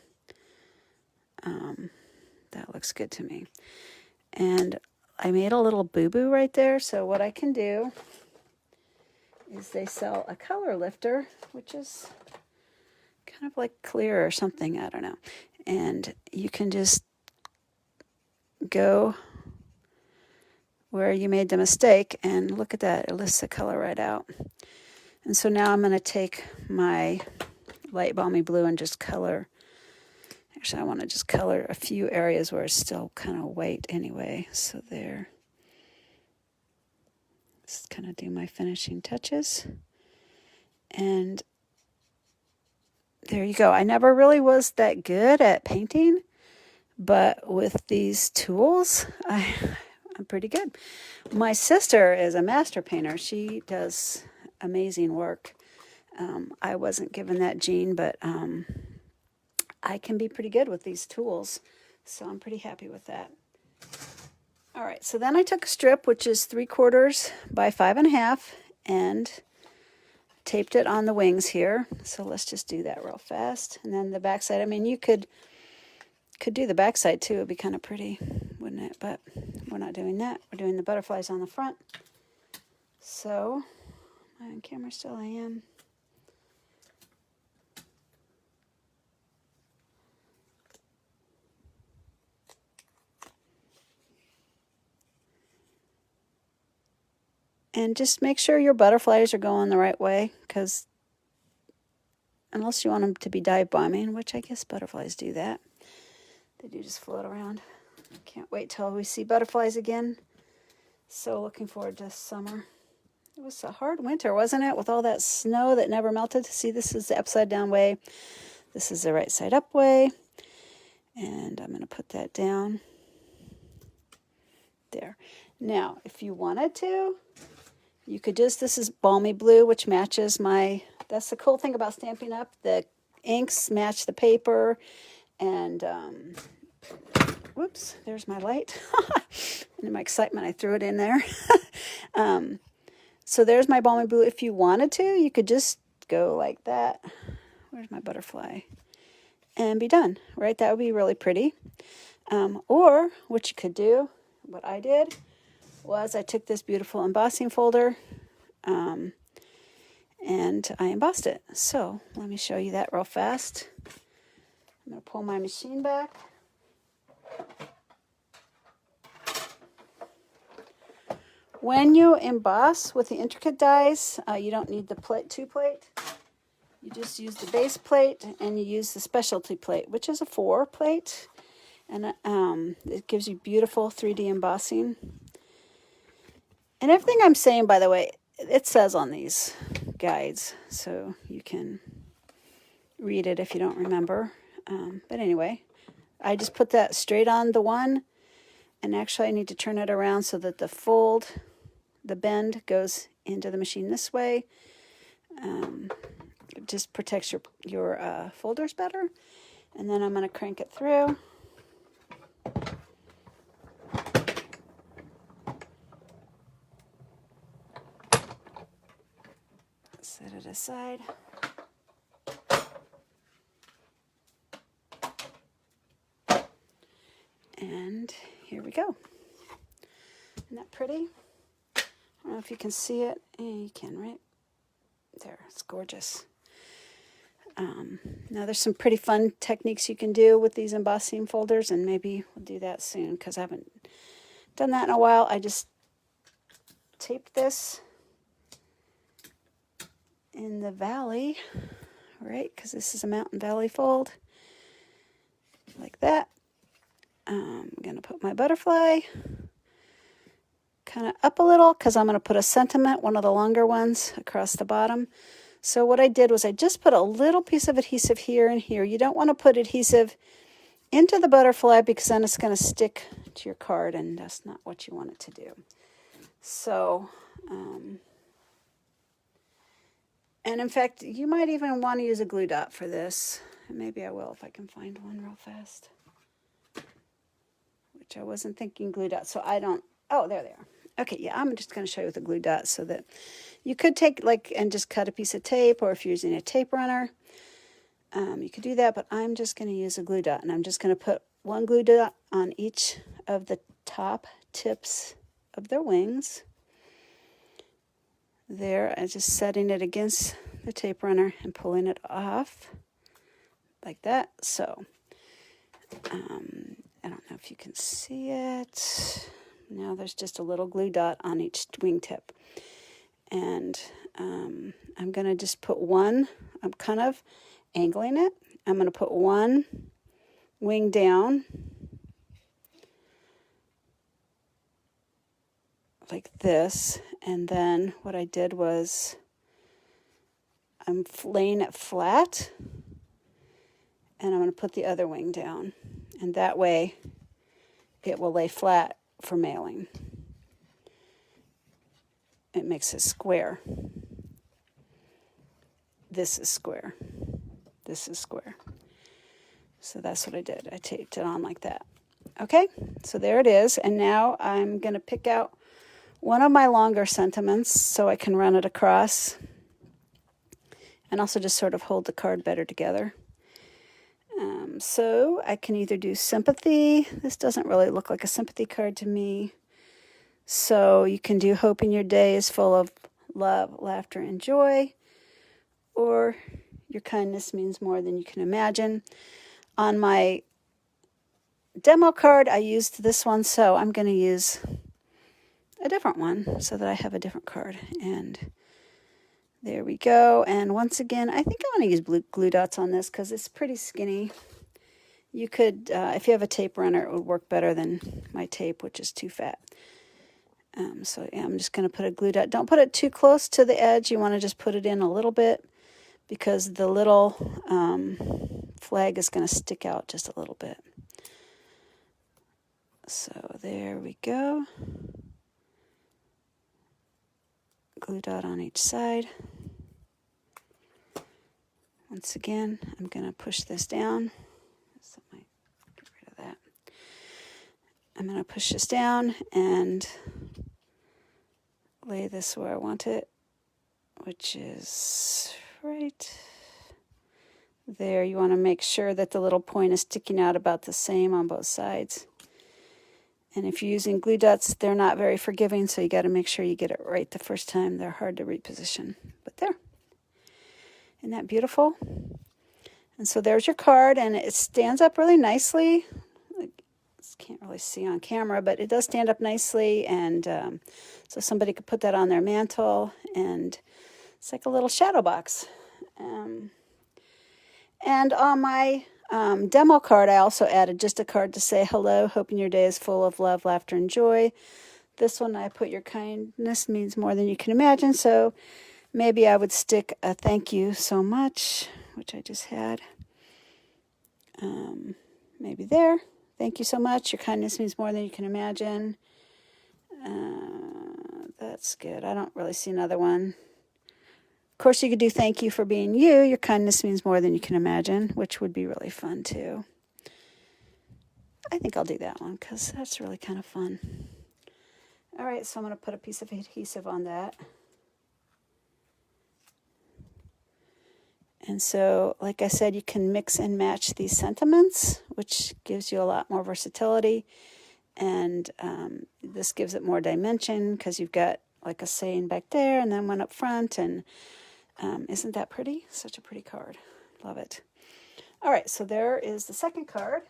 That looks good to me. And I made a little boo-boo right there. So what I can do is they sell a color lifter, which is kind of like clear or something, I don't know. And you can just go where you made the mistake, and look at that, it lifts the color right out. And so now I'm going to take my light balmy blue and just color. Actually, I want to just color a few areas where it's still kind of white anyway. So there. Just kind of do my finishing touches. And there you go. I never really was that good at painting, but with these tools, I'm pretty good. My sister is a master painter. She does amazing work. I wasn't given that gene, but I can be pretty good with these tools, so I'm pretty happy with that. All right, so then I took a strip, which is 3/4 by 5.5, and taped it on the wings here. So let's just do that real fast. And then the backside, I mean, you could do the backside too. It'd be kind of pretty, wouldn't it? But we're not doing that. We're doing the butterflies on the front. So, am I on camera still? I am. And just make sure your butterflies are going the right way, because unless you want them to be dive bombing, which I guess butterflies do that. They do just float around. Can't wait till we see butterflies again. So looking forward to summer. It was a hard winter, wasn't it? With all that snow that never melted. See, this is the upside down way. This is the right side up way. And I'm going to put that down there. Now, if you wanted to, you could just, this is balmy blue, which matches my, that's the cool thing about Stampin' Up. The inks match the paper. And, whoops, there's my light. And in my excitement, I threw it in there. So there's my balmy blue. If you wanted to, you could just go like that. Where's my butterfly? And be done, right? That would be really pretty. Or what you could do, what I did, was I took this beautiful embossing folder and I embossed it. So let me show you that real fast. I'm going to pull my machine back. When you emboss with the intricate dies, you don't need the two plate. You just use the base plate and you use the specialty plate, which is a 4 plate. And it gives you beautiful 3D embossing. And everything I'm saying, by the way, it says on these guides, so you can read it if you don't remember. But anyway, I just put that straight on the one, and actually I need to turn it around so that the bend goes into the machine this way. It just protects your folders better. And then I'm going to crank it through. Set it aside. And here we go. Isn't that pretty? I don't know if you can see it. Yeah, you can, right? There, it's gorgeous. Now there's some pretty fun techniques you can do with these embossing folders, and maybe we'll do that soon because I haven't done that in a while. I just taped this in the valley, right? Because this is a mountain valley fold, like that. I'm going to put my butterfly kind of up a little because I'm going to put a sentiment, one of the longer ones, across the bottom. So what I did was I just put a little piece of adhesive here and here. You don't want to put adhesive into the butterfly because then it's going to stick to your card, and that's not what you want it to do. So, and in fact, you might even want to use a glue dot for this. And maybe I will if I can find one real fast. Which I wasn't thinking glue dot, so I don't, oh, there they are. Okay, yeah, I'm just going to show you with a glue dot so that you could take and just cut a piece of tape, or if you're using a tape runner, you could do that, but I'm just going to use a glue dot, and I'm just going to put one glue dot on each of the top tips of their wings. There, I'm just setting it against the tape runner and pulling it off like that. So, I don't know if you can see it. Now there's just a little glue dot on each wingtip. And I'm going to just put one, I'm kind of angling it. I'm going to put one wing down like this. And then what I did was I'm laying it flat, and I'm going to put the other wing down. And that way it will lay flat for mailing. It makes it square. This is square. This is square. So that's what I did. I taped it on like that. Okay, so there it is. And now I'm going to pick out one of my longer sentiments so I can run it across and also just sort of hold the card better together. So I can either do sympathy. This doesn't really look like a sympathy card to me. So you can do hoping your day is full of love, laughter, and joy, or your kindness means more than you can imagine. On my demo card, I used this one, so I'm going to use a different one so that I have a different card. And there we go. And once again, I think I want to use glue dots on this because it's pretty skinny. You could, if you have a tape runner, it would work better than my tape, which is too fat. So yeah, I'm just going to put a glue dot. Don't put it too close to the edge. You want to just put it in a little bit because the little flag is going to stick out just a little bit. So there we go. Glue dot on each side. Once again, I'm going to push this down. So I might get rid of that. I'm going to push this down and lay this where I want it, which is right there. You want to make sure that the little point is sticking out about the same on both sides. And if you're using glue dots, they're not very forgiving, so you got to make sure you get it right the first time. They're hard to reposition. But there. Isn't that beautiful? And so there's your card, and it stands up really nicely. It's can't really see on camera, but it does stand up nicely, and so somebody could put that on their mantle, and it's like a little shadow box. And on my demo card, I also added just a card to say hello, hoping your day is full of love, laughter, and joy. This one I put your kindness means more than you can imagine, so maybe I would stick a thank you so much, which I just had. Maybe there. Thank you so much. Your kindness means more than you can imagine. That's good. I don't really see another one. Of course, you could do thank you for being you. Your kindness means more than you can imagine, which would be really fun too. I think I'll do that one because that's really kind of fun. All right, so I'm going to put a piece of adhesive on that. And so, like I said, you can mix and match these sentiments, which gives you a lot more versatility. And this gives it more dimension because you've got like a saying back there and then one up front. And isn't that pretty? Such a pretty card. Love it. All right, so there is the second card.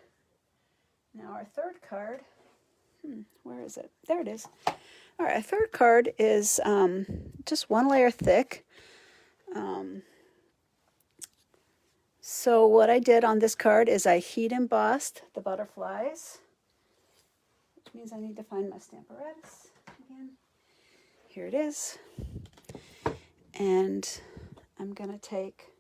Now our third card, where is it? There it is. All right, our third card is just one layer thick. So what I did on this card is I heat embossed the butterflies, which means I need to find my Stamparatus again. Here it is. And I'm going to take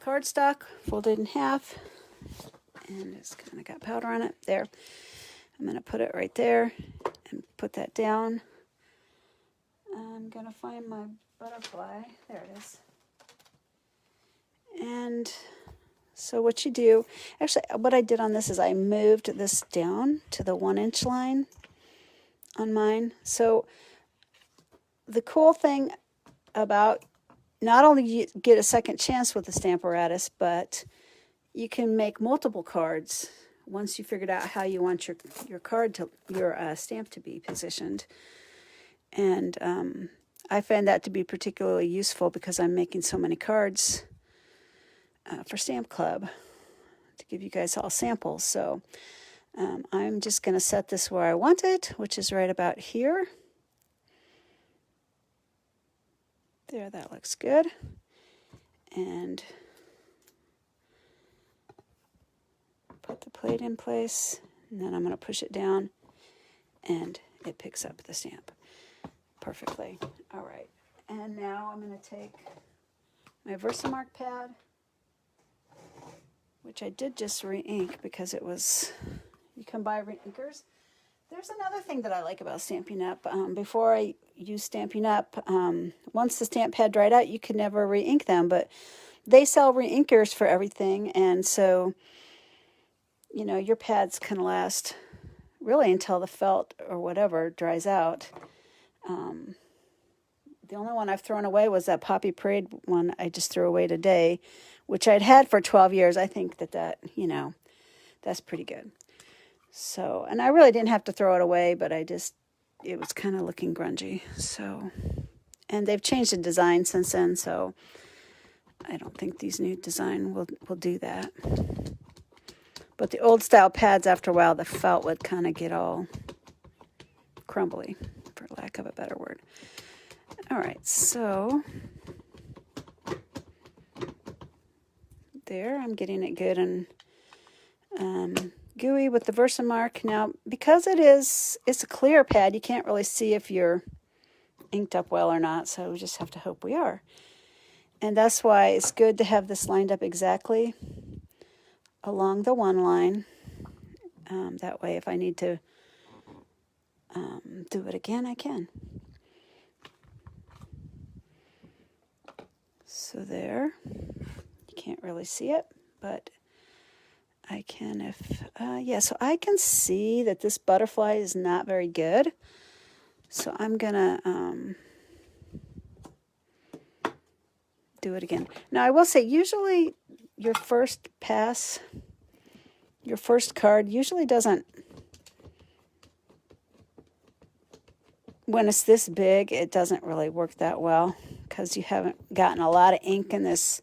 cardstock, fold it in half, and it's kind of got powder on it. There. I'm going to put it right there and put that down. I'm going to find my butterfly. There it is. And so what you do, actually what I did on this is I moved this down to the 1-inch line on mine. So the cool thing about not only you get a second chance with the Stamparatus, but you can make multiple cards once you figured out how you want your card to your stamp to be positioned. And I find that to be particularly useful because I'm making so many cards for Stamp Club to give you guys all samples. So I'm just going to set this where I want it, which is right about here. There, that looks good. And put the plate in place, and then I'm going to push it down, and it picks up the stamp perfectly. All right, and now I'm going to take my Versamark pad, which I did just re-ink because it was, you can buy re-inkers. There's another thing that I like about Stampin' Up. Before I use Stampin' Up, once the stamp pad dried out, you could never re-ink them, but they sell re-inkers for everything, and so, you know, your pads can last really until the felt or whatever dries out. The only one I've thrown away was that Poppy Parade one I just threw away today, which I'd had for 12 years. I think that, you know, that's pretty good. So, and I really didn't have to throw it away, but it was kind of looking grungy. So, and they've changed the design since then, so I don't think these new design will do that. But the old style pads, after a while, the felt would kind of get all crumbly, for lack of a better word. All right, so there, I'm getting it good and gooey with the Versamark. Now, because it's a clear pad, you can't really see if you're inked up well or not, so we just have to hope we are. And that's why it's good to have this lined up exactly along the one line. That way, if I need to do it again, I can. So there, you can't really see it, but I can yeah, so I can see that this butterfly is not very good. So I'm gonna do it again. Now I will say, usually your first pass, your first card usually doesn't, when it's this big, it doesn't really work that well because you haven't gotten a lot of ink in this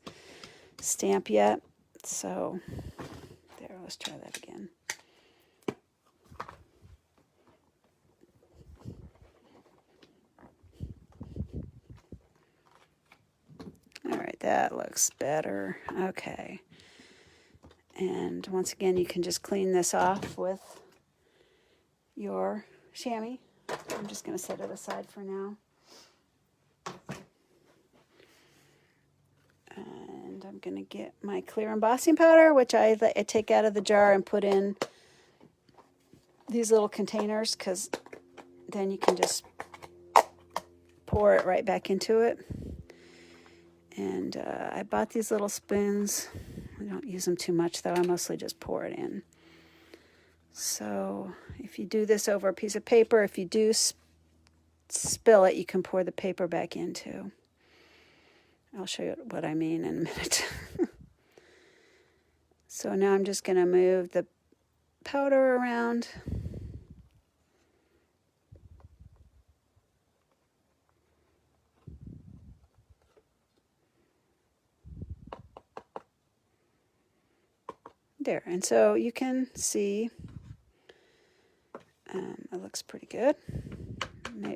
stamp yet. So let's try that again. All right, that looks better. Okay. And once again, you can just clean this off with your chamois. I'm just going to set it aside for now. And I'm going to get my clear embossing powder, which I take out of the jar and put in these little containers, because then you can just pour it right back into it. And I bought these little spoons. I don't use them too much, though. I mostly just pour it in. So if you do this over a piece of paper, if you do spill it, you can pour the paper back into. I'll show you what I mean in a minute. So now I'm just going to move the powder around. There, and so you can see it looks pretty good.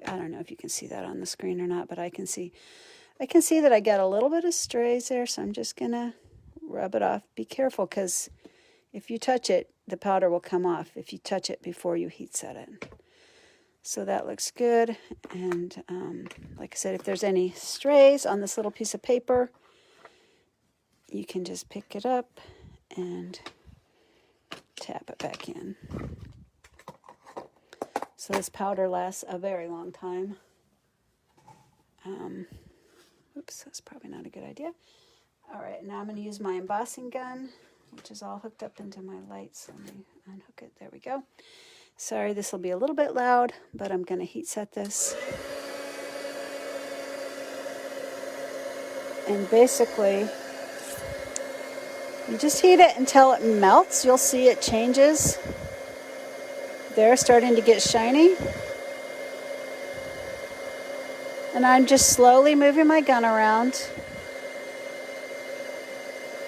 I don't know if you can see that on the screen or not, but I can see that I got a little bit of strays there, so I'm just gonna rub it off. Be careful, because if you touch it, the powder will come off if you touch it before you heat set it. So that looks good, and like I said, if there's any strays on this little piece of paper, you can just pick it up and tap it back in. So this powder lasts a very long time. Oops, that's probably not a good idea. All right, now I'm going to use my embossing gun, which is all hooked up into my lights. Let me unhook it. There we go. Sorry, this will be a little bit loud, but I'm going to heat set this. And basically, you just heat it until it melts. You'll see it changes. They're starting to get shiny. And I'm just slowly moving my gun around.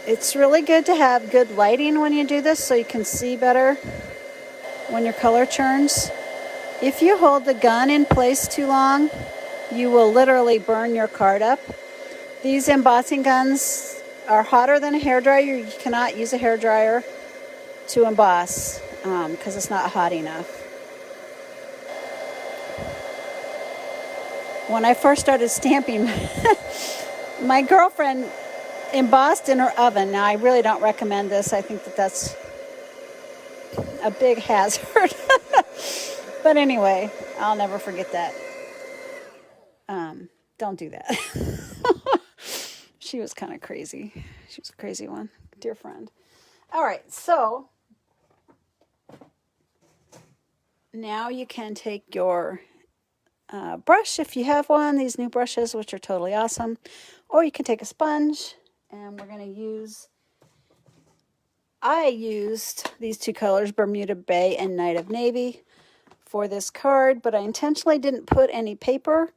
It's really good to have good lighting when you do this so you can see better when your color churns. If you hold the gun in place too long, you will literally burn your card up. These embossing guns are hotter than a hairdryer. You cannot use a hairdryer to emboss because it's not hot enough. When I first started stamping, my girlfriend embossed in her oven. Now, I really don't recommend this. I think that that's a big hazard. But anyway, I'll never forget that. Don't do that. She was kind of crazy. She was a crazy one. Dear friend. All right, so now you can take your brush, if you have one, these new brushes, which are totally awesome, or you can take a sponge, and we're going to use, I used these two colors, Bermuda Bay and Night of Navy, for this card, but I intentionally didn't put any paper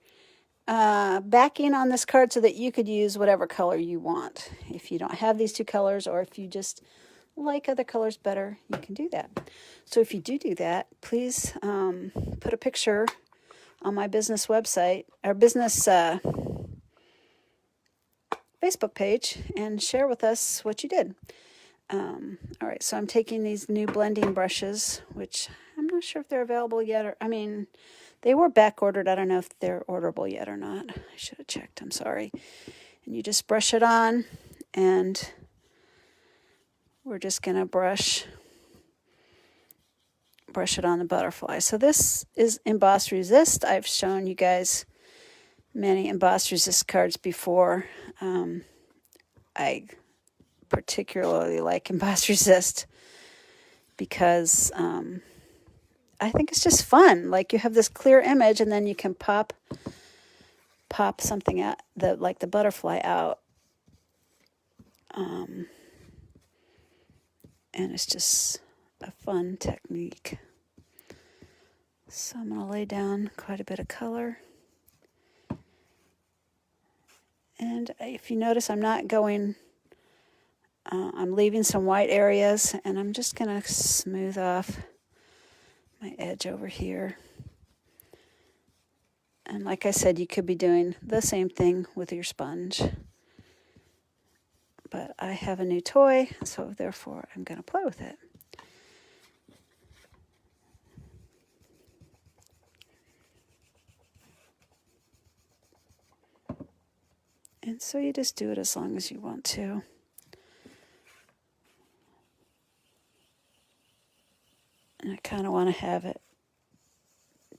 backing on this card so that you could use whatever color you want. If you don't have these two colors, or if you just like other colors better, you can do that. So if you do that, please put a picture on my business website, or business Facebook page, and share with us what you did. All right, so I'm taking these new blending brushes, which I'm not sure if they're available yet, or, I mean, they were back ordered. I don't know if they're orderable yet or not. I should have checked, I'm sorry. And you just brush it on, and we're just going to brush it on the butterfly. So this is Emboss Resist. I've shown you guys many Emboss Resist cards before. I particularly like Emboss Resist because I think it's just fun. Like, you have this clear image, and then you can pop something out, like the butterfly out. And it's just a fun technique. So I'm going to lay down quite a bit of color. And if you notice, I'm not going I'm leaving some white areas, and I'm just going to smooth off my edge over here. And like I said, you could be doing the same thing with your sponge. But I have a new toy, so therefore I'm going to play with it. And so you just do it as long as you want to. And I kind of want to have it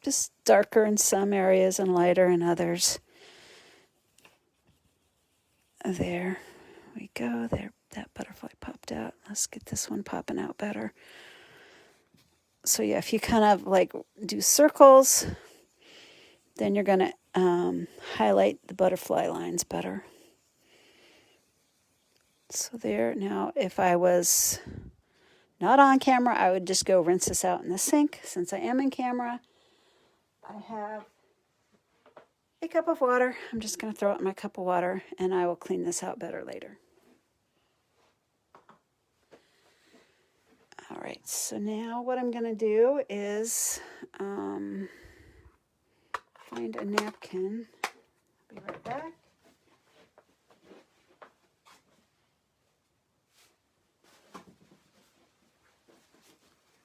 just darker in some areas and lighter in others. There we go. There, that butterfly popped out. Let's get this one popping out better. So yeah, if you kind of like do circles, then you're going to highlight the butterfly lines better. So there. Now, if I was not on camera, I would just go rinse this out in the sink. Since I am in camera, I have a cup of water. I'm just going to throw it in my cup of water, and I will clean this out better later. All right, so now what I'm going to do is find a napkin. I'll be right back.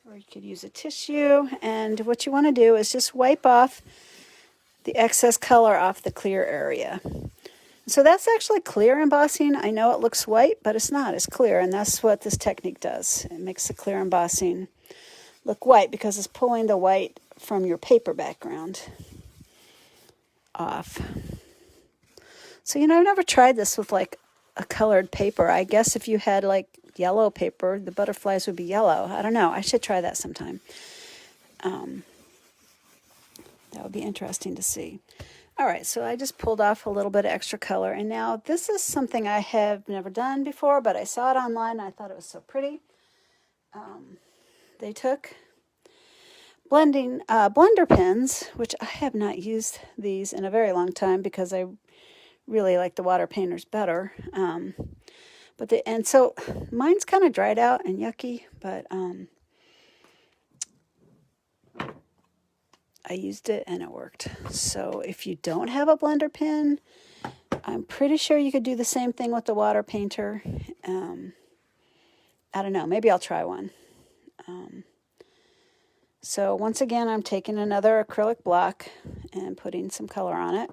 Or you could use a tissue, and what you want to do is just wipe off the excess color off the clear area. So that's actually clear embossing. I know it looks white, but it's not. It's clear, and that's what this technique does. It makes the clear embossing look white because it's pulling the white from your paper background off. So, I've never tried this with like a colored paper. I guess if you had like yellow paper, the butterflies would be yellow. I don't know. I should try that sometime. That would be interesting to see. All right, so I just pulled off a little bit of extra color. And now this is something I have never done before, but I saw it online and I thought it was so pretty. They took blender pens, which I have not used these in a very long time because I really like the water painters better. So mine's kind of dried out and yucky, but I used it and it worked. So if you don't have a blender pen, I'm pretty sure you could do the same thing with the water painter. I don't know, maybe I'll try one. So once again, I'm taking another acrylic block and putting some color on it.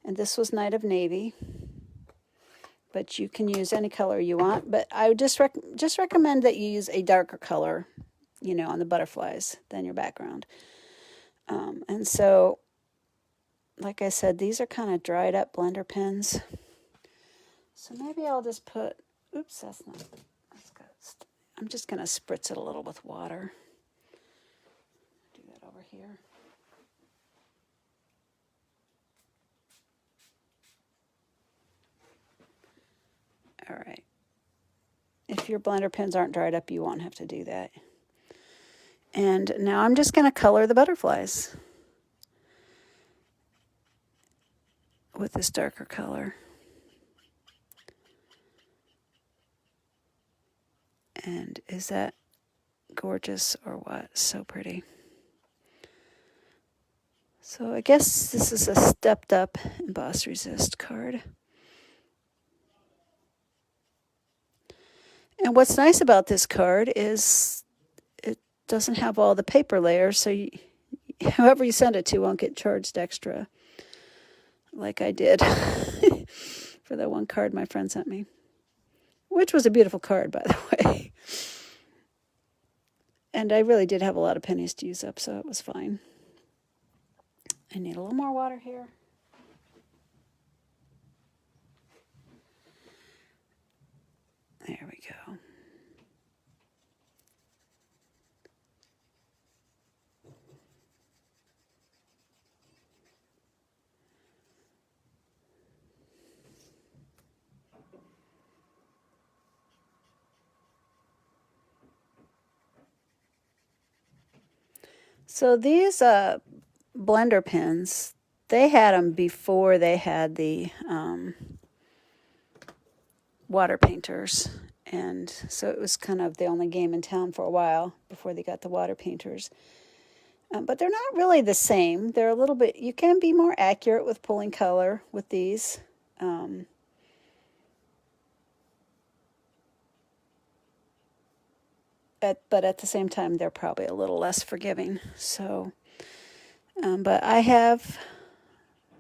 And this was Night of Navy, but you can use any color you want. But I would just recommend that you use a darker color, on the butterflies than your background. And so, like I said, these are kind of dried up blender pens. So maybe I'll just put, oops, that's good. I'm just going to spritz it a little with water. Do that over here. All right. If your blender pens aren't dried up, you won't have to do that. And now I'm just going to color the butterflies with this darker color. And is that gorgeous or what? So pretty. So I guess this is a stepped up Emboss Resist card. And what's nice about this card is it doesn't have all the paper layers, so whoever you send it to won't get charged extra, like I did for that one card my friend sent me, which was a beautiful card, by the way. And I really did have a lot of pennies to use up, so it was fine. I need a little more water here. There we go. So these blender pens, they had them before they had the water painters. And so it was kind of the only game in town for a while before they got the water painters. But they're not really the same. They're a little bit, you can be more accurate with pulling color with these. But at the same time, they're probably a little less forgiving. So, but I have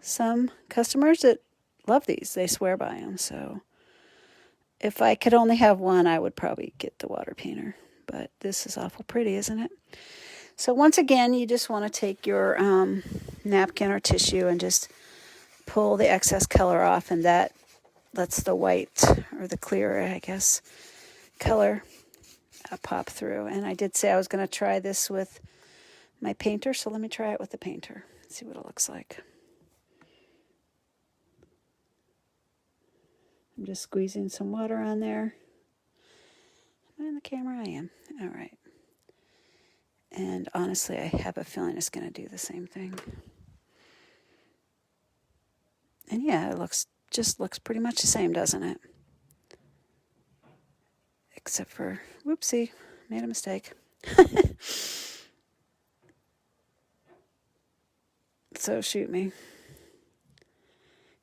some customers that love these. They swear by them. So if I could only have one, I would probably get the water painter. But this is awful pretty, isn't it? So once again, you just want to take your napkin or tissue and just pull the excess color off, and that lets the white or the clear, I guess, color pop through. And I did say I was going to try this with my painter, so let me try it with the painter. See what it looks like. I'm just squeezing some water on there. Am I in the camera? I am. All right. And honestly, I have a feeling it's going to do the same thing. And yeah, it just looks pretty much the same, doesn't it? Except for, whoopsie, made a mistake. So shoot me.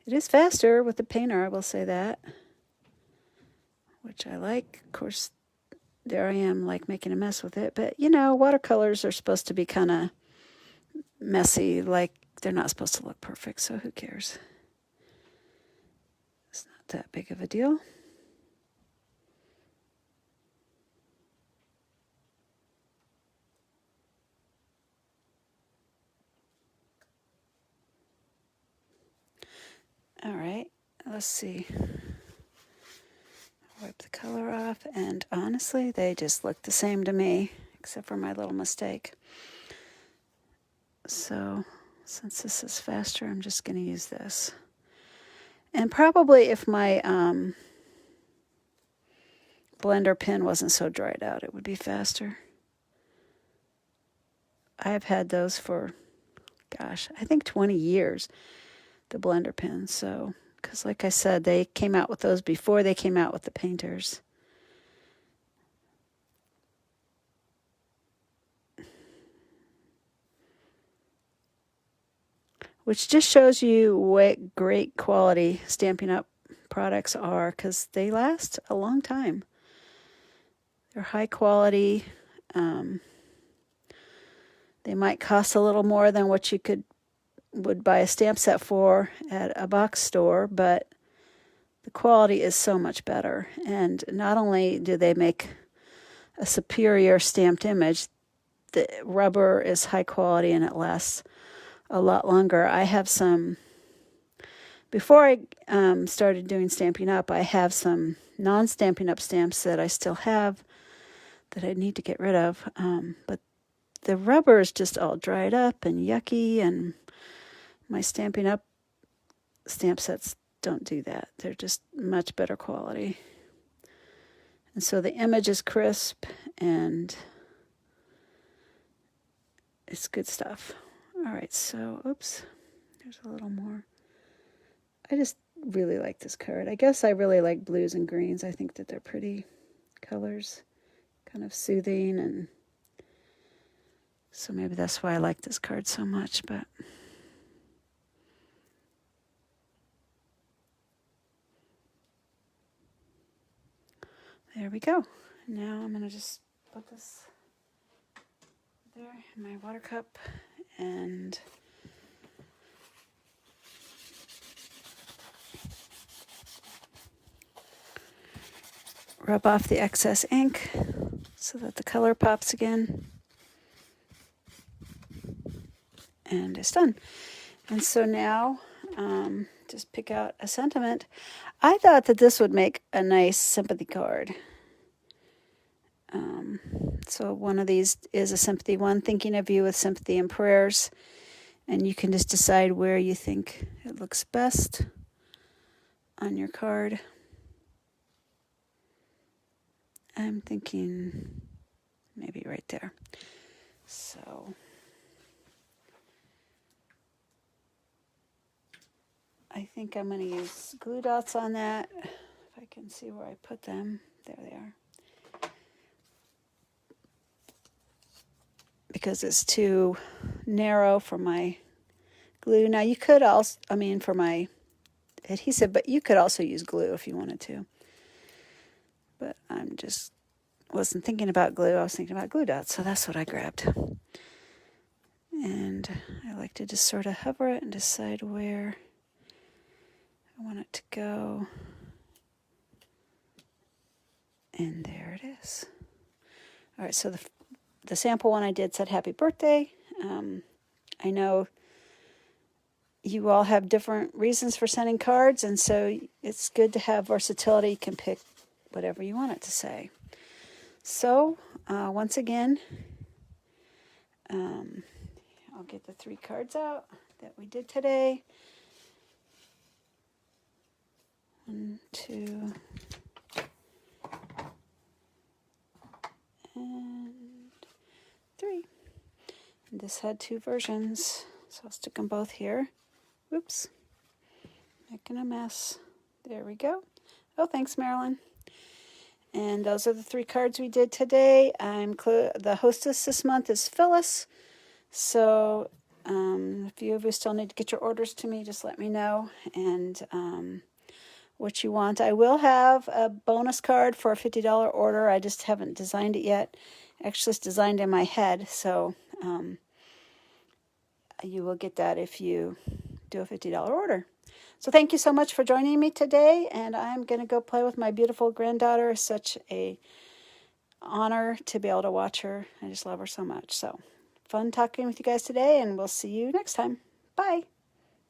It is faster with the painter, I will say that. Which I like. Of course, there I am like making a mess with it. But, you know, watercolors are supposed to be kind of messy. Like, they're not supposed to look perfect, so who cares? It's not that big of a deal. All right, let's see. Wipe the color off, and honestly, they just look the same to me, except for my little mistake. So, since this is faster, I'm just going to use this. And probably if my blender pen wasn't so dried out, it would be faster. I've had those for, gosh, I think 20 years, the blender pens. So, because like I said, they came out with those before they came out with the painters. Which just shows you what great quality Stampin' Up! Products are, because they last a long time. They're high quality. They might cost a little more than what you would buy a stamp set for at a box store, but the quality is so much better. And not only do they make a superior stamped image, the rubber is high quality and it lasts a lot longer. I have some, before I started doing Stampin' Up, I have some non-Stampin' Up stamps that I still have that I need to get rid of. But the rubber is just all dried up and yucky, and my Stampin' Up stamp sets don't do that. They're just much better quality. And so the image is crisp and it's good stuff. All right, so, oops, there's a little more. I just really like this card. I guess I really like blues and greens. I think that they're pretty colors, kind of soothing, and so maybe that's why I like this card so much, but there we go. Now I'm going to just put this there in my water cup and rub off the excess ink so that the color pops again. And it's done. And so now, just pick out a sentiment. I thought that this would make a nice sympathy card. So one of these is a sympathy one, thinking of you with sympathy and prayers. And you can just decide where you think it looks best on your card. I'm thinking maybe right there. So I think I'm going to use glue dots on that. If if I can see where I put them. There they are. Because it's too narrow for my glue. Now you could also, for my adhesive, but you could also use glue if you wanted to. But wasn't thinking about glue. I was thinking about glue dots, so that's what I grabbed. And I like to just sort of hover it and decide where I want it to go. And there it is. All right, so the sample one I did said happy birthday. I know you all have different reasons for sending cards, and so it's good to have versatility. You can pick whatever you want it to say. So, once again, I'll get the 3 cards out that we did today. 1, 2, and 3. And this had 2 versions, so I'll stick them both here. Whoops, making a mess. There we go. Oh, thanks, Marilyn. And those are the 3 cards we did today. The hostess this month is Phyllis. So if you ever still need to get your orders to me, just let me know. And what you want. I will have a bonus card for a $50 order. I just haven't designed it yet. Actually, it's designed in my head. So you will get that if you do a $50 order. So thank you so much for joining me today, and I'm going to go play with my beautiful granddaughter. It's such a honor to be able to watch her. I just love her so much. So fun talking with you guys today, and we'll see you next time. Bye.